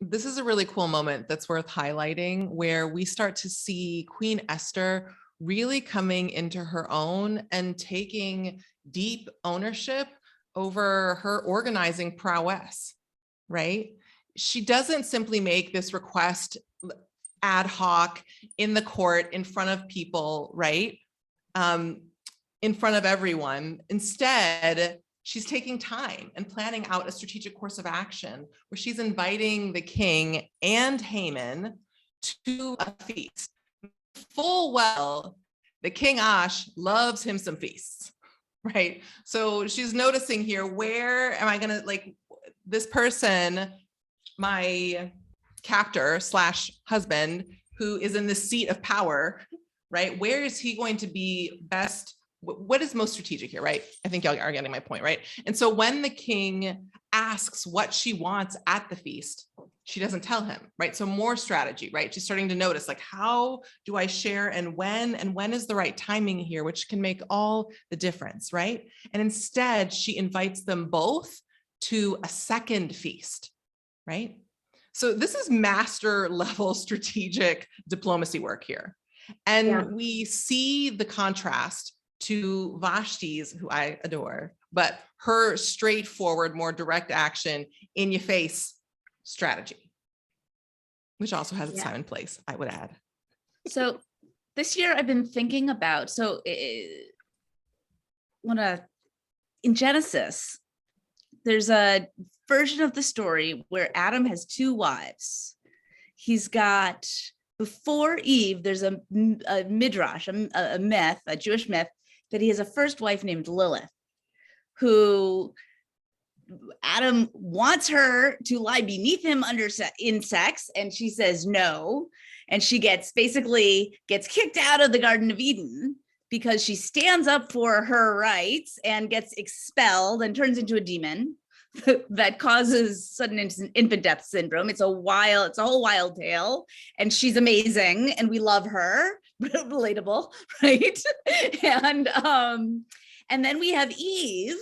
this is a really cool moment that's worth highlighting, where we start to see Queen Esther really coming into her own and taking deep ownership over her organizing prowess, right? She doesn't simply make this request ad hoc in the court in front of people, right? In front of everyone. Instead, she's taking time and planning out a strategic course of action where she's inviting the king and Haman to a feast. Full well, the King Ash loves him some feasts, right? So she's noticing here, where am I gonna, like, this person, my captor / husband, who is in the seat of power, right? Where is he going to be best? What is most strategic here, right? I think y'all are getting my point, right? And so when the king asks what she wants at the feast, she doesn't tell him, right? So more strategy, right? She's starting to notice, like, how do I share and when is the right timing here, which can make all the difference, right? And instead, she invites them both to a second feast, right? So this is master level strategic diplomacy work here. And we see the contrast to Vashti's, who I adore, but her straightforward, more direct action, in your face strategy, which also has its time and place, I would add. So this year I've been thinking about, in Genesis, there's a version of the story where Adam has 2 wives. He's got, before Eve, there's a midrash, a myth, a Jewish myth, that he has a first wife named Lilith, who Adam wants her to lie beneath him in sex, and she says no. and she basically gets kicked out of the Garden of Eden because she stands up for her rights and gets expelled and turns into a demon that causes sudden infant death syndrome. It's a whole wild tale, and she's amazing, and we love her. Relatable, right? And then we have Eve,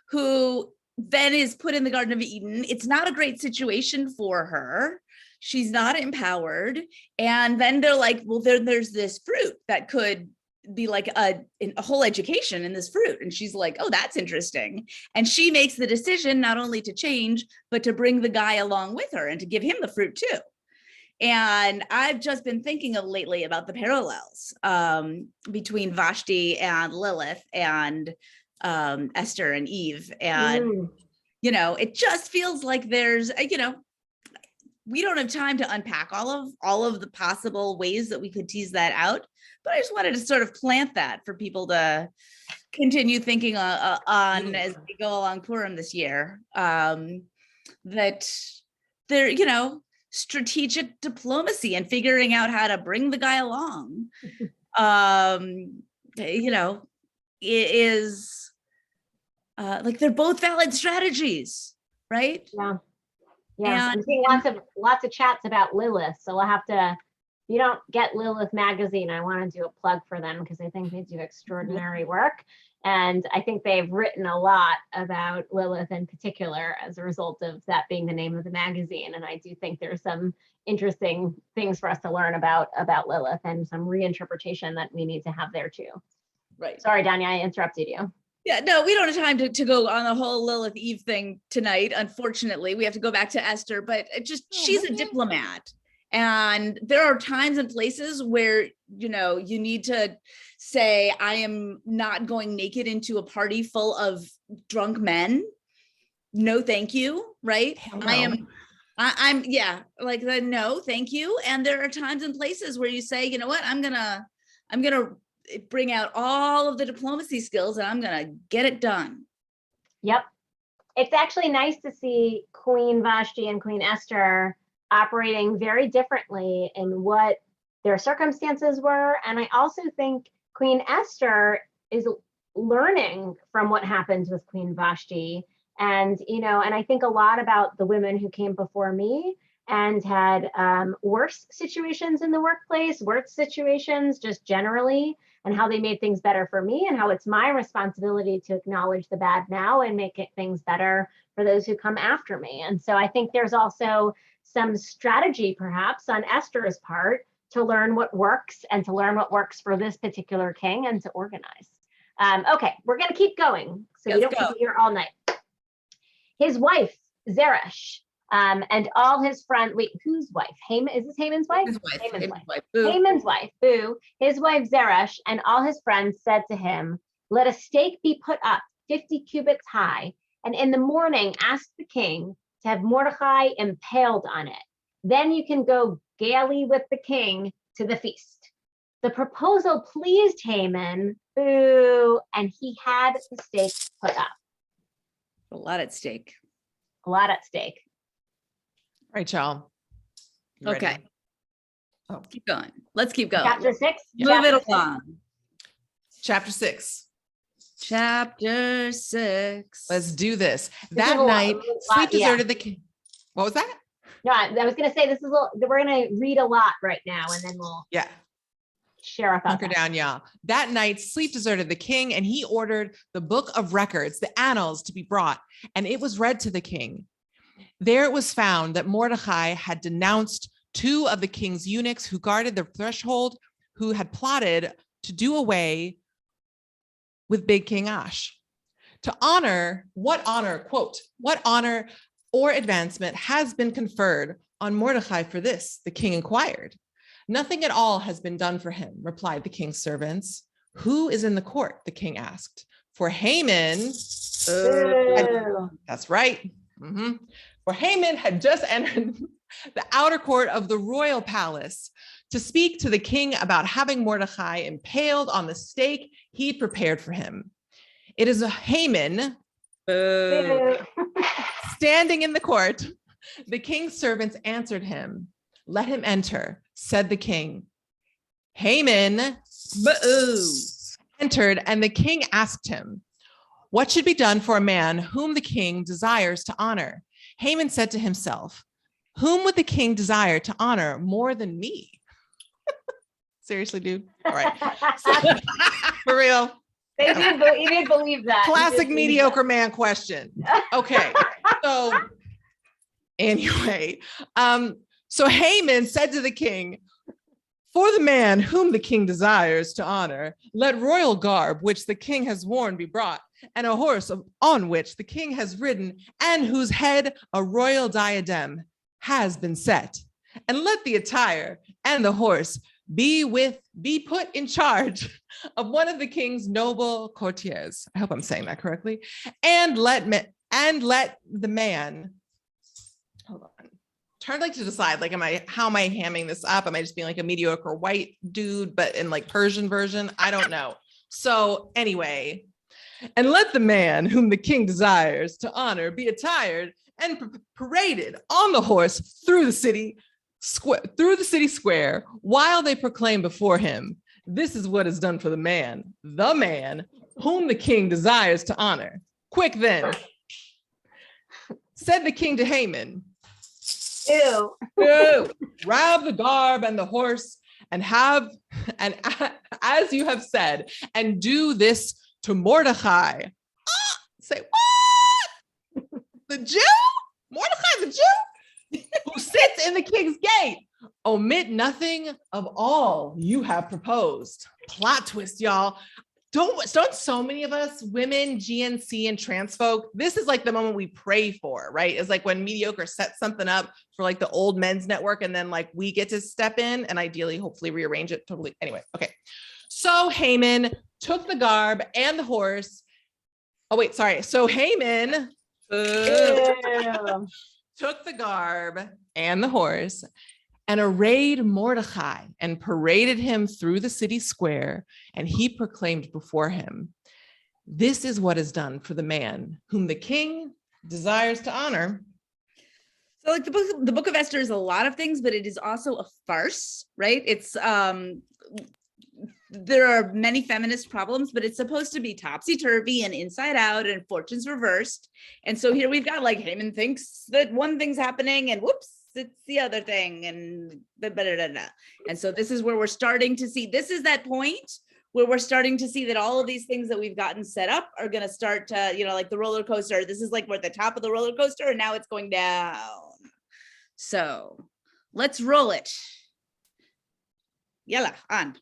who then is put in the Garden of Eden. It's not a great situation for her. She's not empowered. And then they're like, well, there's this fruit that could be like a whole education in this fruit. And she's like, oh, that's interesting. And she makes the decision not only to change, but to bring the guy along with her and to give him the fruit too. And I've just been thinking of lately about the parallels between Vashti and Lilith and Esther and Eve. And, it just feels like there's, we don't have time to unpack all of the possible ways that we could tease that out. But I just wanted to sort of plant that for people to continue thinking on as we go along Purim this year, that there, strategic diplomacy and figuring out how to bring the guy along, it is like they're both valid strategies, right? Yeah. I'm seeing lots of chats about Lilith, so we'll have to. If you don't get Lilith magazine, I want to do a plug for them because I think they do extraordinary work. And I think they've written a lot about Lilith in particular as a result of that being the name of the magazine. And I do think there's some interesting things for us to learn about Lilith and some reinterpretation that we need to have there too. Right. Sorry, Danya, I interrupted you. Yeah, no, we don't have time to go on the whole Lilith Eve thing tonight. Unfortunately, we have to go back to Esther, but she's a diplomat. And there are times and places where, you need to say, I am not going naked into a party full of drunk men. No, thank you. Right. No. I'm like the no, thank you. And there are times and places where you say, you know what, I'm going to bring out all of the diplomacy skills and I'm going to get it done. Yep. It's actually nice to see Queen Vashti and Queen Esther operating very differently in what their circumstances were. And I also think Queen Esther is learning from what happened with Queen Vashti. And, and I think a lot about the women who came before me and had worse situations in the workplace, worse situations just generally, and how they made things better for me and how it's my responsibility to acknowledge the bad now and make things better for those who come after me. And so I think there's also some strategy perhaps on Esther's part to learn what works and to learn what works for this particular king and to organize. Okay, we're going to keep going so we don't keep here all night. His wife, Zeresh, and all his friends, wait, whose wife? Is this Haman's wife? Haman's wife. Haman's wife, boo. His wife, Zeresh, and all his friends said to him, let a stake be put up 50 cubits high, and in the morning ask the king to have Mordecai impaled on it. Then you can go gaily with the king to the feast. The proposal pleased Haman, boo, and he had the stake put up. A lot at stake. A lot at stake. All right, y'all. Okay. Oh. Keep going. Let's keep going. Chapter 6. Move it along. Chapter 6. Chapter 6. Let's do this. That night, sleep deserted the king. What was that? No, I was going to say this is we're going to read a lot right now, and then we'll share our thoughts. Hunker down, y'all. That night, sleep deserted the king, and he ordered the book of records, the annals, to be brought, and it was read to the king. There it was found that Mordecai had denounced 2 of the king's eunuchs who guarded the threshold, who had plotted to do away with Big King Ash. What honor or advancement has been conferred on Mordecai for this? The king inquired. Nothing at all has been done for him, replied the king's servants. Who is in the court? The king asked. For Haman, that's right. For Haman had just entered the outer court of the royal palace to speak to the king about having Mordecai impaled on the stake he'd prepared for him. It is a Haman standing in the court. The king's servants answered him, Let him enter, said the king. Haman entered, and the king asked him, what should be done for a man whom the king desires to honor? Haman said to himself, whom would the king desire to honor more than me? Seriously, dude? All right. For real. He did believe that. Classic mediocre man question. Okay. So anyway, so Haman said to the king, for the man whom the king desires to honor, let royal garb, which the king has worn, be brought, and a horse on which the king has ridden, and whose head a royal diadem has been set. And let the attire and the horse be put in charge of one of the king's noble courtiers. I hope I'm saying that correctly. And let the man, hold on. Trying to decide, how am I hamming this up? Am I just being like a mediocre white dude, but in like Persian version? I don't know. So anyway, and let the man whom the king desires to honor be attired and paraded on the horse through the city square, while they proclaim before him, this is what is done for the man whom the king desires to honor. Quick then, said the king to Haman, Ew. grab the garb and the horse and as you have said, and do this to Mordecai. Say what? The Jew? Mordecai the Jew? Who sits in the king's gate. Omit nothing of all you have proposed. Plot twist, y'all. Don't so many of us, women, GNC, and trans folk, this is like the moment we pray for, right? It's like when mediocre sets something up for like the old men's network, and then like we get to step in and ideally, hopefully rearrange it totally. Anyway, okay. So Haman took the garb and the horse. Oh, wait, sorry. So Haman took the garb and the horse and arrayed Mordecai and paraded him through the city square, and he proclaimed before him, this is what is done for the man whom the king desires to honor. So like the book of Esther is a lot of things, but it is also a farce, right? It's there are many feminist problems, but it's supposed to be topsy-turvy and inside out and fortunes reversed. And so here we've got like Haman thinks that one thing's happening and whoops, it's the other thing, and and so this is where we're starting to see, this is that point where we're starting to see that all of these things that we've gotten set up are going to start to, like the roller coaster. This is like we're at the top of the roller coaster and now it's going down. So let's roll it. Yalla, on.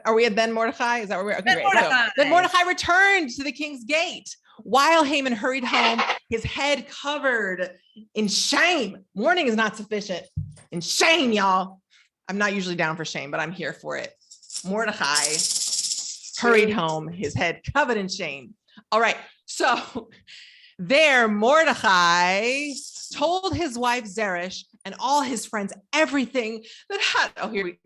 Are we at then Mordecai? Is that where we're okay? Then Mordecai. So, then Mordecai returned to the king's gate while Haman hurried home, his head covered in shame. Mourning is not sufficient. In shame, y'all. I'm not usually down for shame, but I'm here for it. Mordecai hurried home, his head covered in shame. All right. So there, Mordecai told his wife Zeresh and all his friends everything that had,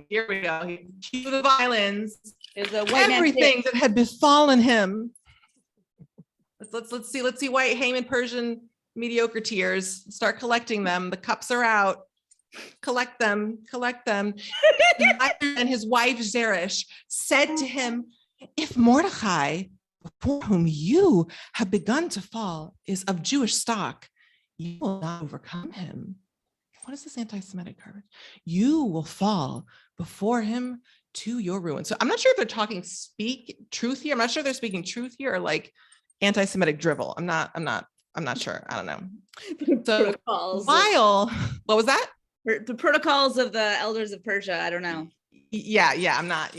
here we go. Cue the violins. Everything that had befallen him. Let's see white Haman Persian mediocre tears. Start collecting them. The cups are out. Collect them. And his wife Zeresh said to him, if Mordecai, before whom you have begun to fall, is of Jewish stock, you will not overcome him. What is this anti-Semitic garbage? You will fall before him to your ruin. So I'm not sure if they're talking speak truth here. I'm not sure they're speaking truth here or like anti-Semitic drivel. I'm not sure. I don't know. So while, what was that? The protocols of the elders of Persia. I don't know. I'm not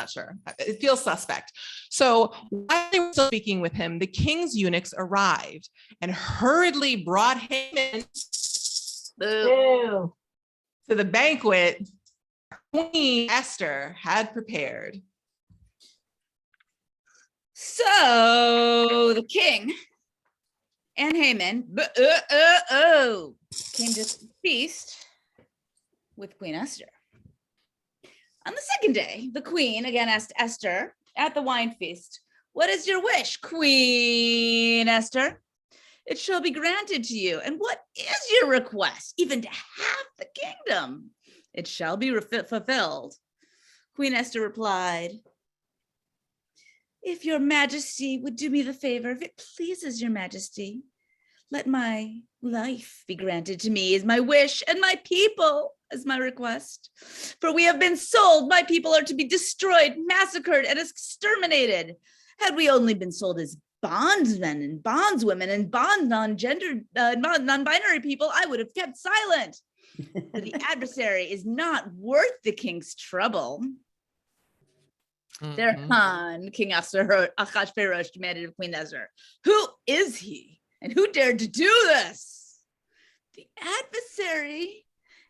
sure. It feels suspect. So while they were still speaking with him, the king's eunuchs arrived and hurriedly brought him in to the banquet Queen Esther had prepared. So the king and Haman came to feast with Queen Esther. On the second day, the queen again asked Esther at the wine feast, what is your wish, Queen Esther? it shall be granted to you. And what is your request? Even to half the kingdom, it shall be fulfilled. Queen Esther replied, if your majesty would do me the favor, if it pleases your majesty, let my life be granted to me as my wish, and my people as my request. For we have been sold. My people are to be destroyed, massacred, and exterminated. Had we only been sold as bondsmen and bondswomen and non-binary people, I would have kept silent. But the adversary is not worth the king's trouble. Thereupon King Ahasuerus demanded of Queen Esther, who is he? And who dared to do this? The adversary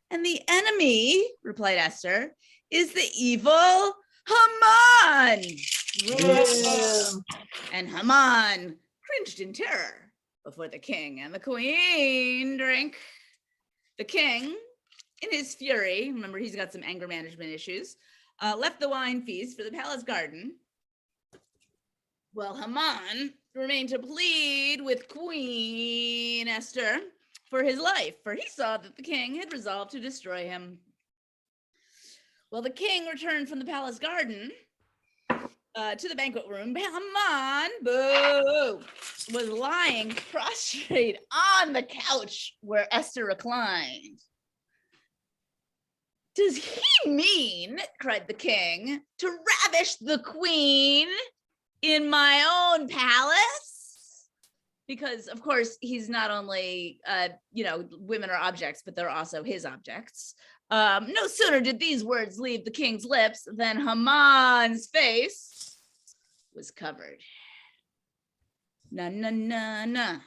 and the enemy, replied Esther, is the evil Haman. And Haman cringed in terror before the king and the queen drank. The king, in his fury, remember he's got some anger management issues, left the wine feast for the palace garden. Well, Haman remained to plead with Queen Esther for his life, for he saw that the king had resolved to destroy him. Well, the king returned from the palace garden to the banquet room. Haman, boo, was lying prostrate on the couch where Esther reclined. Does he mean, cried the king, to ravish the queen in my own palace? Because of course he's not only, women are objects, but they're also his objects. No sooner did these words leave the king's lips than Haman's face was covered. Na.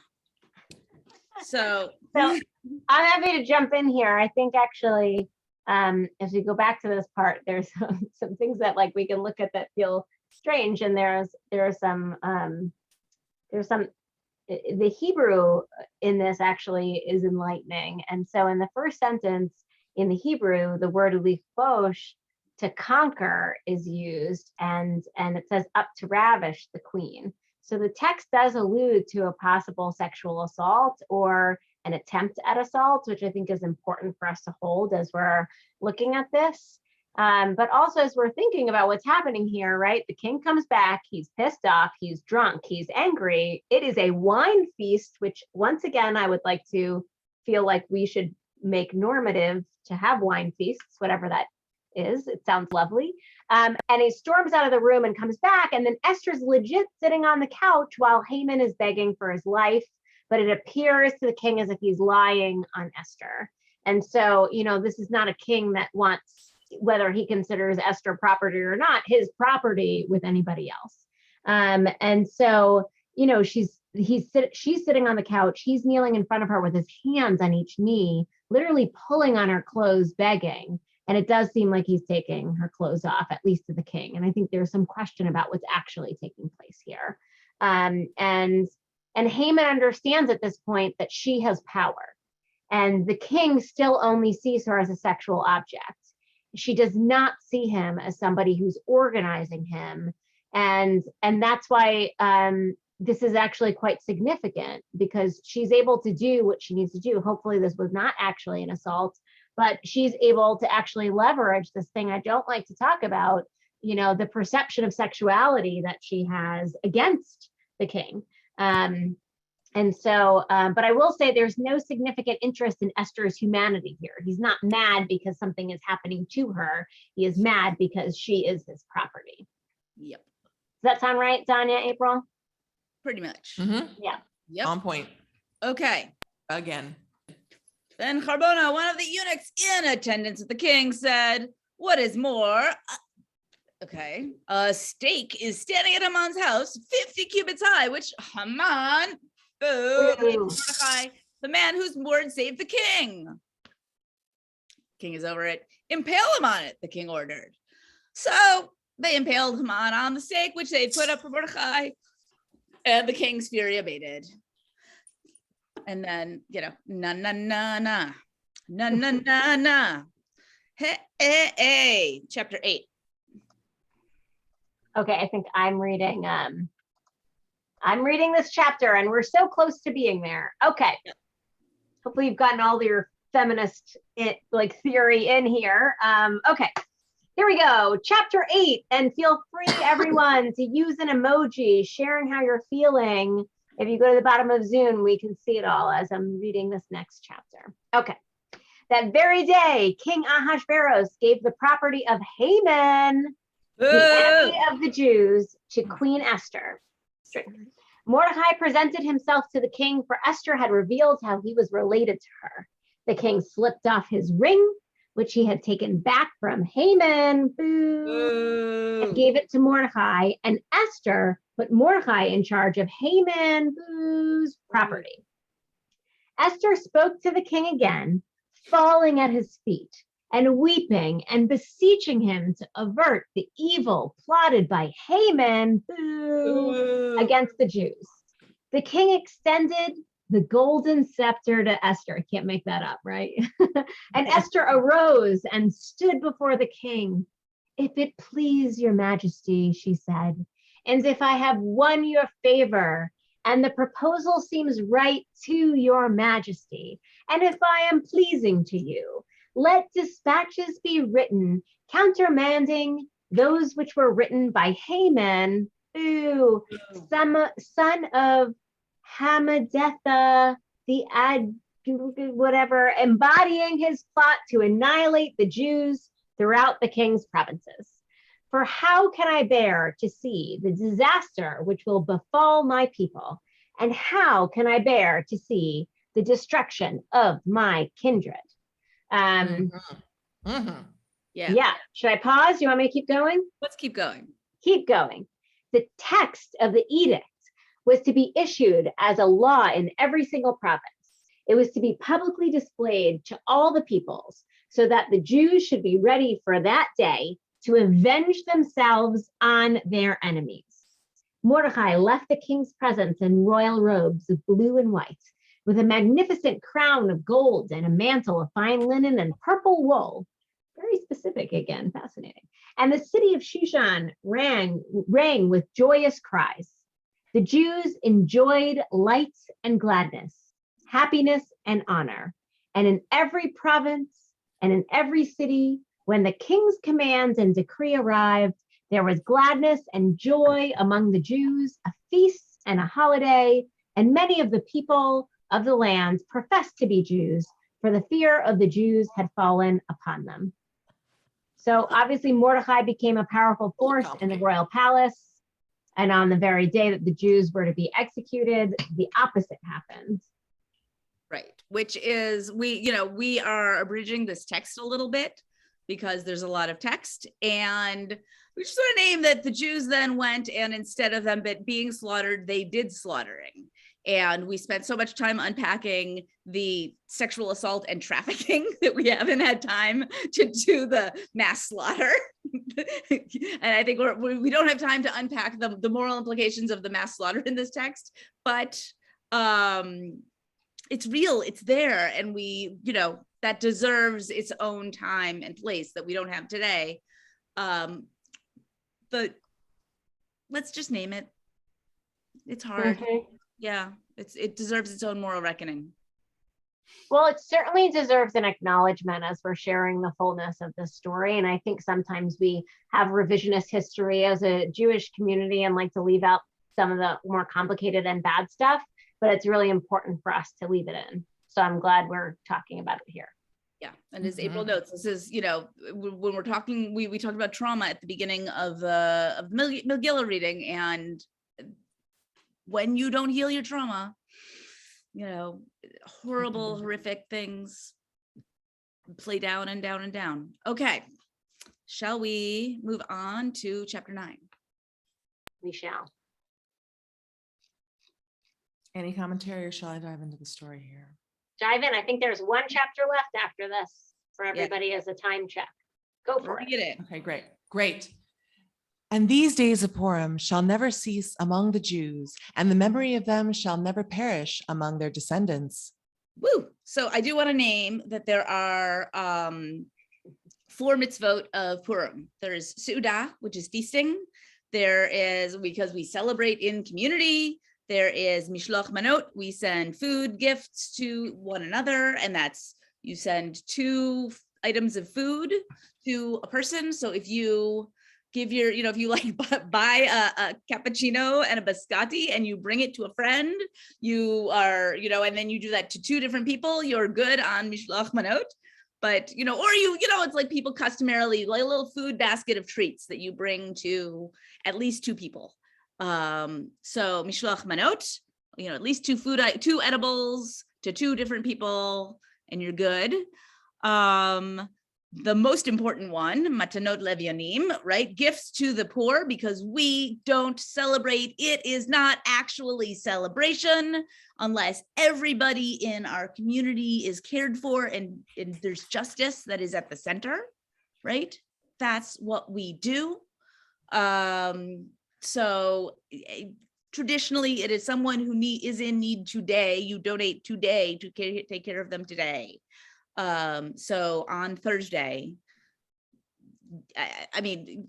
So I'm happy to jump in here. I think actually, as we go back to this part, there's some things that like we can look at that feel strange, and there's some the Hebrew in this actually is enlightening. And so in the first sentence in the Hebrew, the word lichbosh, to conquer, is used, and it says up to ravish the queen. So the text does allude to a possible sexual assault or an attempt at assault, which I think is important for us to hold as we're looking at this. But also as we're thinking about what's happening here, right? The king comes back, he's pissed off, he's drunk, he's angry. It is a wine feast, which once again, I would like to feel like we should make normative to have wine feasts, whatever that is. It sounds lovely. And he storms out of the room and comes back. And then Esther's legit sitting on the couch while Haman is begging for his life. But it appears to the king as if he's lying on Esther. And so, this is not a king that wants, whether he considers Esther property or not, his property with anybody else. And so, she's sitting on the couch. He's kneeling in front of her with his hands on each knee, literally pulling on her clothes, begging. And it does seem like he's taking her clothes off, at least to the king. And I think there's some question about what's actually taking place here. And Haman understands at this point that she has power. And the king still only sees her as a sexual object. She does not see him as somebody who's organizing him. And that's why this is actually quite significant, because she's able to do what she needs to do. Hopefully this was not actually an assault, but she's able to actually leverage this thing I don't like to talk about, the perception of sexuality that she has against the king. And so, but I will say there's no significant interest in Esther's humanity here. He's not mad because something is happening to her. He is mad because she is his property. Yep. Does that sound right, Danya, April? Pretty much. Mm-hmm. Yeah. Yep. On point. Okay. Again. Then Harbona, one of the eunuchs in attendance at the king, said, what is more, a stake is standing at Haman's house, 50 cubits high, which Haman, the man whose word saved the king. King is over it. Impale him on it, the king ordered. So they impaled Haman on the stake, which they put up for Mordecai, and the king's fury abated. And then, na. Hey, chapter 8. Okay, I think I'm reading I'm reading this chapter and we're so close to being there. Okay. Hopefully you've gotten all your feminist theory in here. Okay. Here we go. Chapter 8. And feel free, everyone, to use an emoji sharing how you're feeling. If you go to the bottom of Zoom, we can see it all as I'm reading this next chapter. Okay. That very day, King Ahasuerus gave the property of Haman, the enemy of the Jews, to Queen Esther. Mordecai presented himself to the king, for Esther had revealed how he was related to her. The king slipped off his ring, which he had taken back from Haman, and gave it to Mordecai, and Esther put Mordecai in charge of Haman's property. Esther spoke to the king again, falling at his feet and weeping and beseeching him to avert the evil plotted by Haman against the Jews. The king extended the golden scepter to Esther. I can't make that up, right? And Esther arose and stood before the king. If it please your majesty, she said, and if I have won your favor, and the proposal seems right to your majesty, and if I am pleasing to you, let dispatches be written countermanding those which were written by Haman, son of Hammedatha, embodying his plot to annihilate the Jews throughout the king's provinces. For how can I bear to see the disaster which will befall my people? And how can I bear to see the destruction of my kindred? Yeah. Should I pause? You want me to keep going? Let's keep going. Keep going. The text of the edict was to be issued as a law in every single province. It was to be publicly displayed to all the peoples, so that the Jews should be ready for that day to avenge themselves on their enemies. Mordecai left the king's presence in royal robes of blue and white, with a magnificent crown of gold and a mantle of fine linen and purple wool. Very specific again, fascinating. And the city of Shushan rang with joyous cries. The Jews enjoyed light and gladness, happiness and honor. And in every province and in every city, when the king's commands and decree arrived, there was gladness and joy among the Jews, a feast and a holiday, and many of the people of the lands professed to be Jews, for the fear of the Jews had fallen upon them. So obviously Mordecai became a powerful force in the royal palace, and on the very day that the Jews were to be executed, the opposite happened. Right, which is, we are abridging this text a little bit because there's a lot of text, and we just want to name that the Jews then went, and instead of them being slaughtered, they did slaughtering. And we spent so much time unpacking the sexual assault and trafficking that we haven't had time to do the mass slaughter. And I think we don't have time to unpack the moral implications of the mass slaughter in this text, but it's real, it's there. And that deserves its own time and place that we don't have today. But let's just name it. It's hard. Mm-hmm. Yeah, it deserves its own moral reckoning. Well, it certainly deserves an acknowledgement as we're sharing the fullness of this story. And I think sometimes we have revisionist history as a Jewish community and like to leave out some of the more complicated and bad stuff, but it's really important for us to leave it in. So I'm glad we're talking about it here. Yeah, and as April notes, this is, when we're talking, we talked about trauma at the beginning of the Megillah reading, and when you don't heal your trauma, horrible, horrific things play down and down and down. Okay, shall we move on to chapter 9? We shall. Any commentary, or shall I dive into the story here? Dive in. I think there's one chapter left after this for everybody as a time check. Go for it. Okay, great. And these days of Purim shall never cease among the Jews, and the memory of them shall never perish among their descendants. Woo! So I do want to name that there are 4 mitzvot of Purim. There's Su'udah, which is feasting. There is, because we celebrate in community, There is mishloach manot. We send food gifts to one another, and that's, you send 2 items of food to a person. So if you give your, if you like buy a cappuccino and a biscotti and you bring it to a friend, you are, and then you do that to 2 different people, you're good on mishloach manot. But, or it's like people customarily, like a little food basket of treats that you bring to at least 2 people. So mishloach manot, at least 2 edibles to 2 different people, and you're good. The most important one, matanot levyanim, right? Gifts to the poor, because we don't celebrate. It is not actually celebration unless everybody in our community is cared for and there's justice that is at the center, right? That's what we do. So traditionally, it is someone who is in need today. You donate today to take care of them today. So on Thursday, I mean,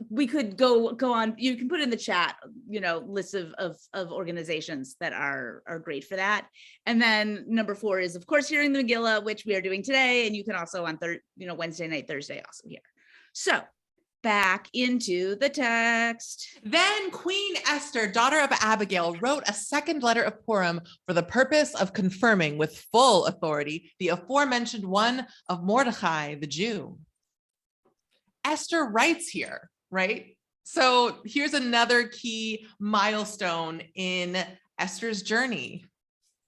we could go on, you can put in the chat, lists of organizations that are great for that. And then number 4 is, of course, hearing the Megillah, which we are doing today. And you can also on Wednesday night, Thursday also hear. So back into the text. Then Queen Esther, daughter of Abigail, wrote a second letter of Purim for the purpose of confirming with full authority the aforementioned one of Mordechai, the Jew. Esther writes here, right? So here's another key milestone in Esther's journey,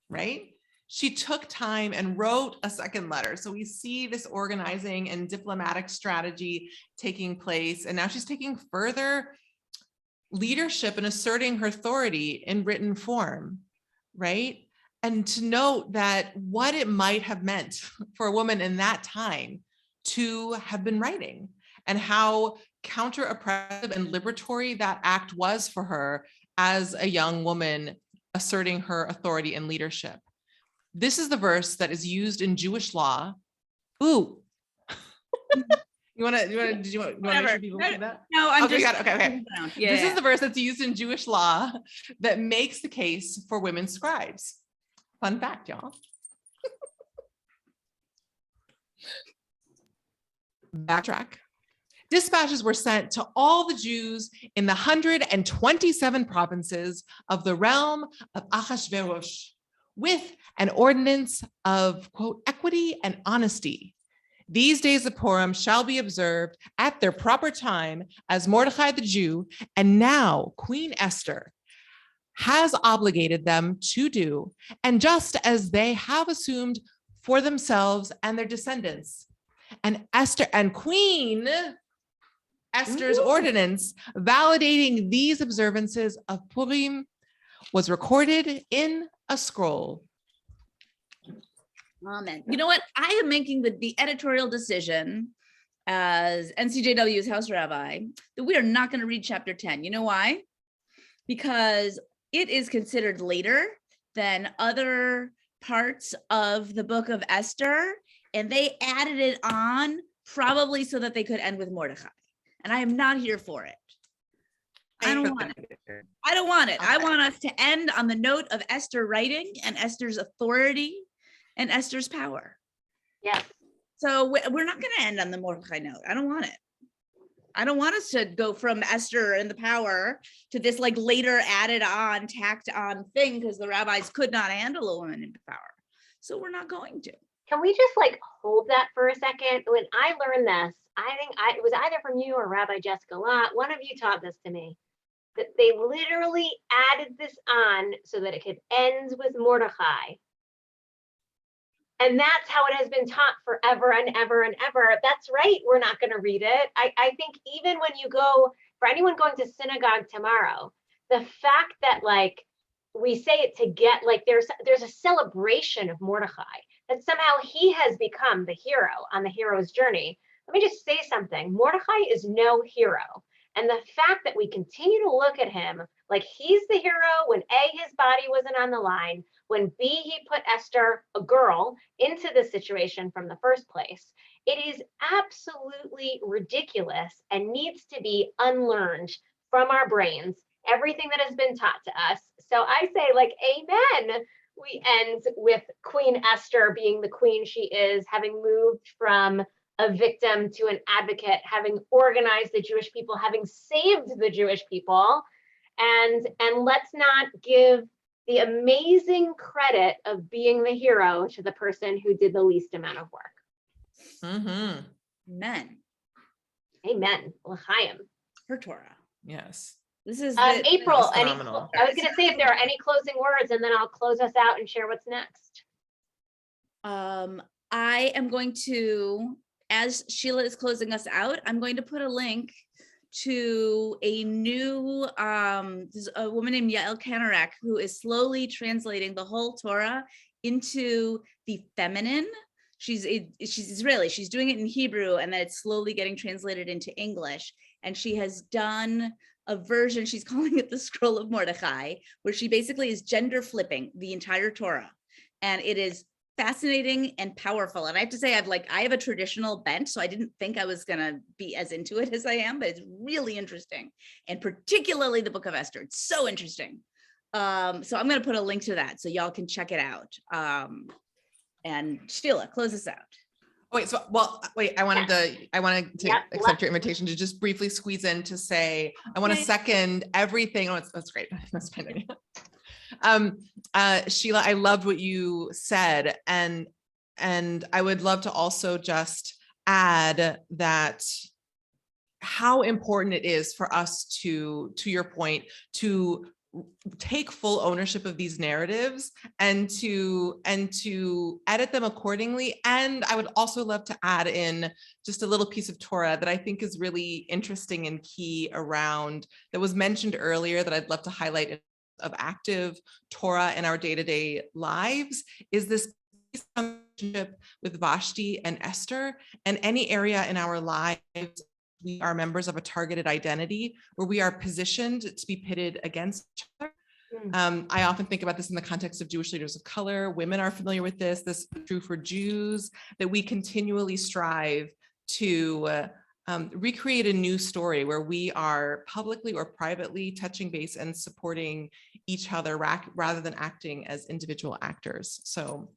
right? She took time and wrote a second letter. So we see this organizing and diplomatic strategy taking place. And now she's taking further leadership and asserting her authority in written form, right? And to note that what it might have meant for a woman in that time to have been writing, and how counter-oppressive and liberatory that act was for her as a young woman asserting her authority and leadership. This is the verse that is used in Jewish law. Ooh. You want to make sure people see that? No, I'm okay, just got it. Okay. Yeah. This is the verse that's used in Jewish law that makes the case for women scribes. Fun fact, y'all. Backtrack. Dispatches were sent to all the Jews in the 127 provinces of the realm of Achashverosh, with an ordinance of, quote, equity and honesty. These days of Purim shall be observed at their proper time as Mordechai the Jew, and now Queen Esther has obligated them to do, and just as they have assumed for themselves and their descendants. And Esther and Queen Esther's ordinance validating these observances of Purim was recorded in a scroll. Amen. You know what? I am making the editorial decision as NCJW's house rabbi that we are not going to read chapter 10. You know why? Because it is considered later than other parts of the book of Esther, and they added it on probably so that they could end with Mordechai. And I am not here for it. I don't want it. I don't want it. Okay. I want us to end on the note of Esther writing and Esther's authority and Esther's power. Yeah. So we're not going to end on the Mordechai note. I don't want it. I don't want us to go from Esther and the power to this like later added on, tacked on thing, because the rabbis could not handle a woman into power. So we're not going to. Can we just like hold that for a second? When I learned this, I think it was either from you or Rabbi Jessica Lott. One of you taught this to me, that they literally added this on so that it could end with Mordechai. And that's how it has been taught forever and ever and ever. That's right. We're not going to read it. I think even when you go, for anyone going to synagogue tomorrow, the fact that like we say it to get like there's a celebration of Mordechai, that somehow he has become the hero on the hero's journey. Let me just say something. Mordechai is no hero. And the fact that we continue to look at him like he's the hero when A, his body wasn't on the line, when B, he put Esther, a girl, into the situation from the first place, it is absolutely ridiculous and needs to be unlearned from our brains everything that has been taught to us. So I say, like, amen. We end with Queen Esther being the queen she is, having moved from a victim to an advocate, having organized the Jewish people, having saved the Jewish people. And let's not give the amazing credit of being the hero to the person who did the least amount of work. Amen. Amen. L'chaim. Her Torah. Yes. This is April, That's phenomenal. I was going to say if there are any closing words, and then I'll close us out and share what's next. I am going to, as Sheila is closing us out, I'm going to put a link to a new, there's a woman named Yael Kanarak who is slowly translating the whole Torah into the feminine. She's Israeli, she's doing it in Hebrew, and then it's slowly getting translated into English. And she has done a version, she's calling it the Scroll of Mordechai, where she basically is gender flipping the entire Torah. And it is fascinating and powerful. And I have to say, I have a traditional bent, so I didn't think I was gonna be as into it as I am, but it's really interesting. And particularly the Book of Esther, it's so interesting. So I'm gonna put a link to that so y'all can check it out. And Sheila, close us out. Wait, I wanted to accept your invitation to just briefly squeeze in to say, I want to second everything. Oh, that's great. That's fine. Sheila, I loved what you said. And I would love to also just add that how important it is for us to your point, to take full ownership of these narratives and to edit them accordingly. And I would also love to add in just a little piece of Torah that I think is really interesting and key around, that was mentioned earlier, that I'd love to highlight of active Torah in our day-to-day lives, is this relationship with Vashti and Esther, and any area in our lives we are members of a targeted identity where we are positioned to be pitted against each other. I often think about this in the context of Jewish leaders of color. Women are familiar with this. This is true for Jews, that we continually strive to recreate a new story where we are publicly or privately touching base and supporting each other rather than acting as individual actors. So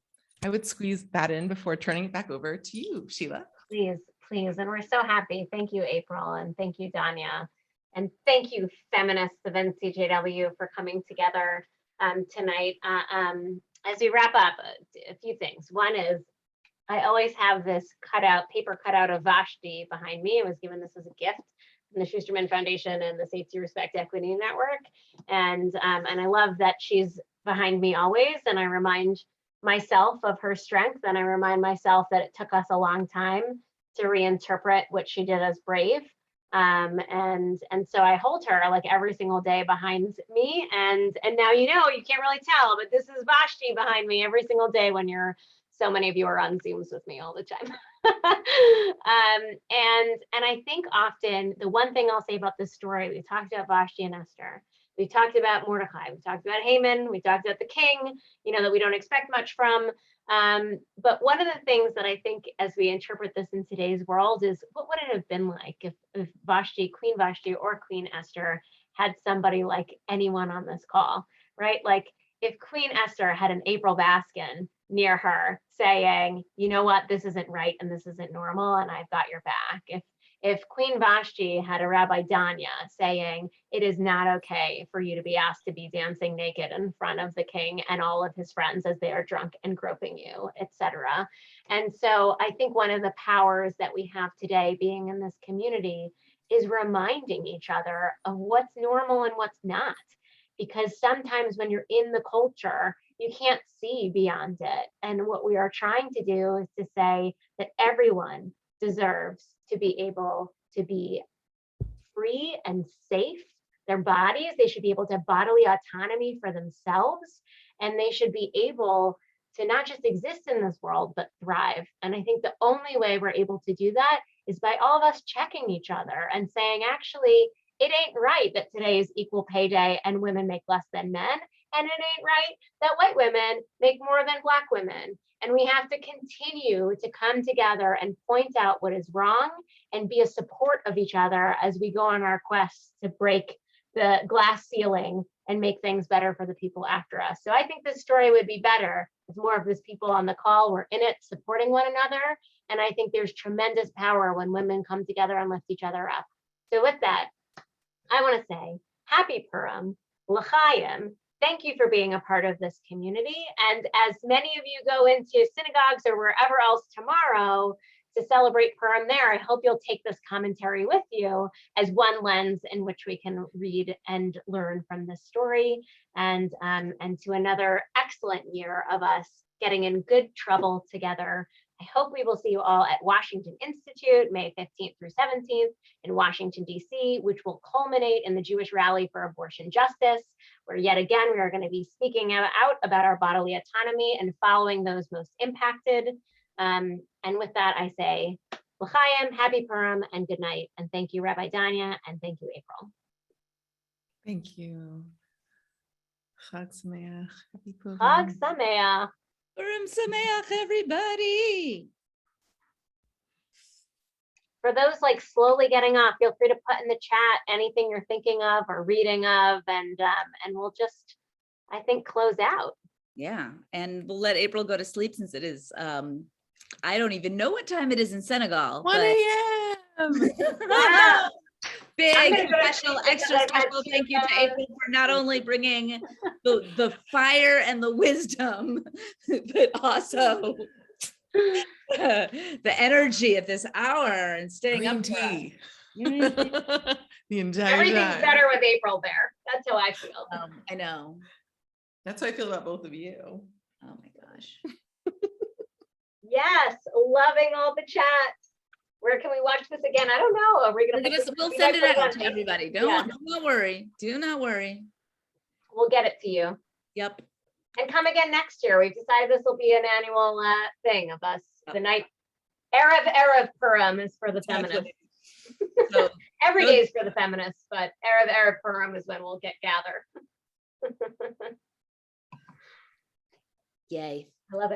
I would squeeze that in before turning it back over to you, Sheila. Please. And we're so happy. Thank you, April, and thank you, Danya. And thank you, feminists of NCJW, for coming together tonight. As we wrap up, a few things. One is, I always have this paper cutout of Vashti behind me. I was given this as a gift from the Schusterman Foundation and the Safety, Respect, Equity Network. And I love that she's behind me always. And I remind myself of her strength. And I remind myself that it took us a long time to reinterpret what she did as brave. And so I hold her like every single day behind me. And now, you can't really tell, but this is Vashti behind me every single day when so many of you are on Zooms with me all the time. And I think often the one thing I'll say about this story, we talked about Vashti and Esther. We talked about Mordecai. We talked about Haman. We talked about the king, that we don't expect much from. But one of the things that I think as we interpret this in today's world is, what would it have been like if Vashti, Queen Vashti or Queen Esther had somebody like anyone on this call, right? Like if Queen Esther had an April Baskin near her saying, you know what, this isn't right and this isn't normal and I've got your back. If Queen Vashti had a Rabbi Danya saying, it is not okay for you to be asked to be dancing naked in front of the king and all of his friends as they are drunk and groping you, etc. And so I think one of the powers that we have today being in this community is reminding each other of what's normal and what's not. Because sometimes when you're in the culture, you can't see beyond it. And what we are trying to do is to say that everyone deserves to be able to be free and safe. Their bodies, they should be able to have bodily autonomy for themselves, and they should be able to not just exist in this world, but thrive. And I think the only way we're able to do that is by all of us checking each other and saying, actually, it ain't right that today is equal pay day and women make less than men. And it ain't right that white women make more than Black women. And we have to continue to come together and point out what is wrong and be a support of each other as we go on our quests to break the glass ceiling and make things better for the people after us. So I think this story would be better if more of these people on the call were in it, supporting one another. And I think there's tremendous power when women come together and lift each other up. So with that, I want to say happy Purim, l'chaim. Thank you for being a part of this community. And as many of you go into synagogues or wherever else tomorrow to celebrate Purim there, I hope you'll take this commentary with you as one lens in which we can read and learn from this story, and to another excellent year of us getting in good trouble together. I hope we will see you all at Washington Institute, May 15th through 17th in Washington, D.C., which will culminate in the Jewish Rally for Abortion Justice, where yet again, we are going to be speaking out about our bodily autonomy and following those most impacted. And with that, I say, l'chaim, happy Purim, and good night. And thank you, Rabbi Danya, and thank you, April. Thank you. Chag Sameach. Happy Purim. Chag Sameach. Purim Sameach, everybody. For those like slowly getting off, feel free to put in the chat anything you're thinking of or reading of, and we'll just, I think, close out. Yeah, and we'll let April go to sleep since it is, I don't even know what time it is in Senegal. 1 a.m. Wow. Big, go to special, sleep extra because I've had special two thank you to April for not only bringing the fire and the wisdom, but also the energy at this hour and staying Green up. tea. Mhm. The entire Everything's time. better with April there. That's how I feel. I know. That's how I feel about both of you. Oh my gosh. Yes, loving all the chat. Where can we watch this again? I don't know. Are we gonna? We'll send it out to everybody. Don't worry. Do not worry. We'll get it to you. Yep. And come again next year. We've decided this will be an annual thing of us. The night, Erev Purim is for the feminists. So, Every day is for the feminists, but Erev Purim is when we'll get gather. yay.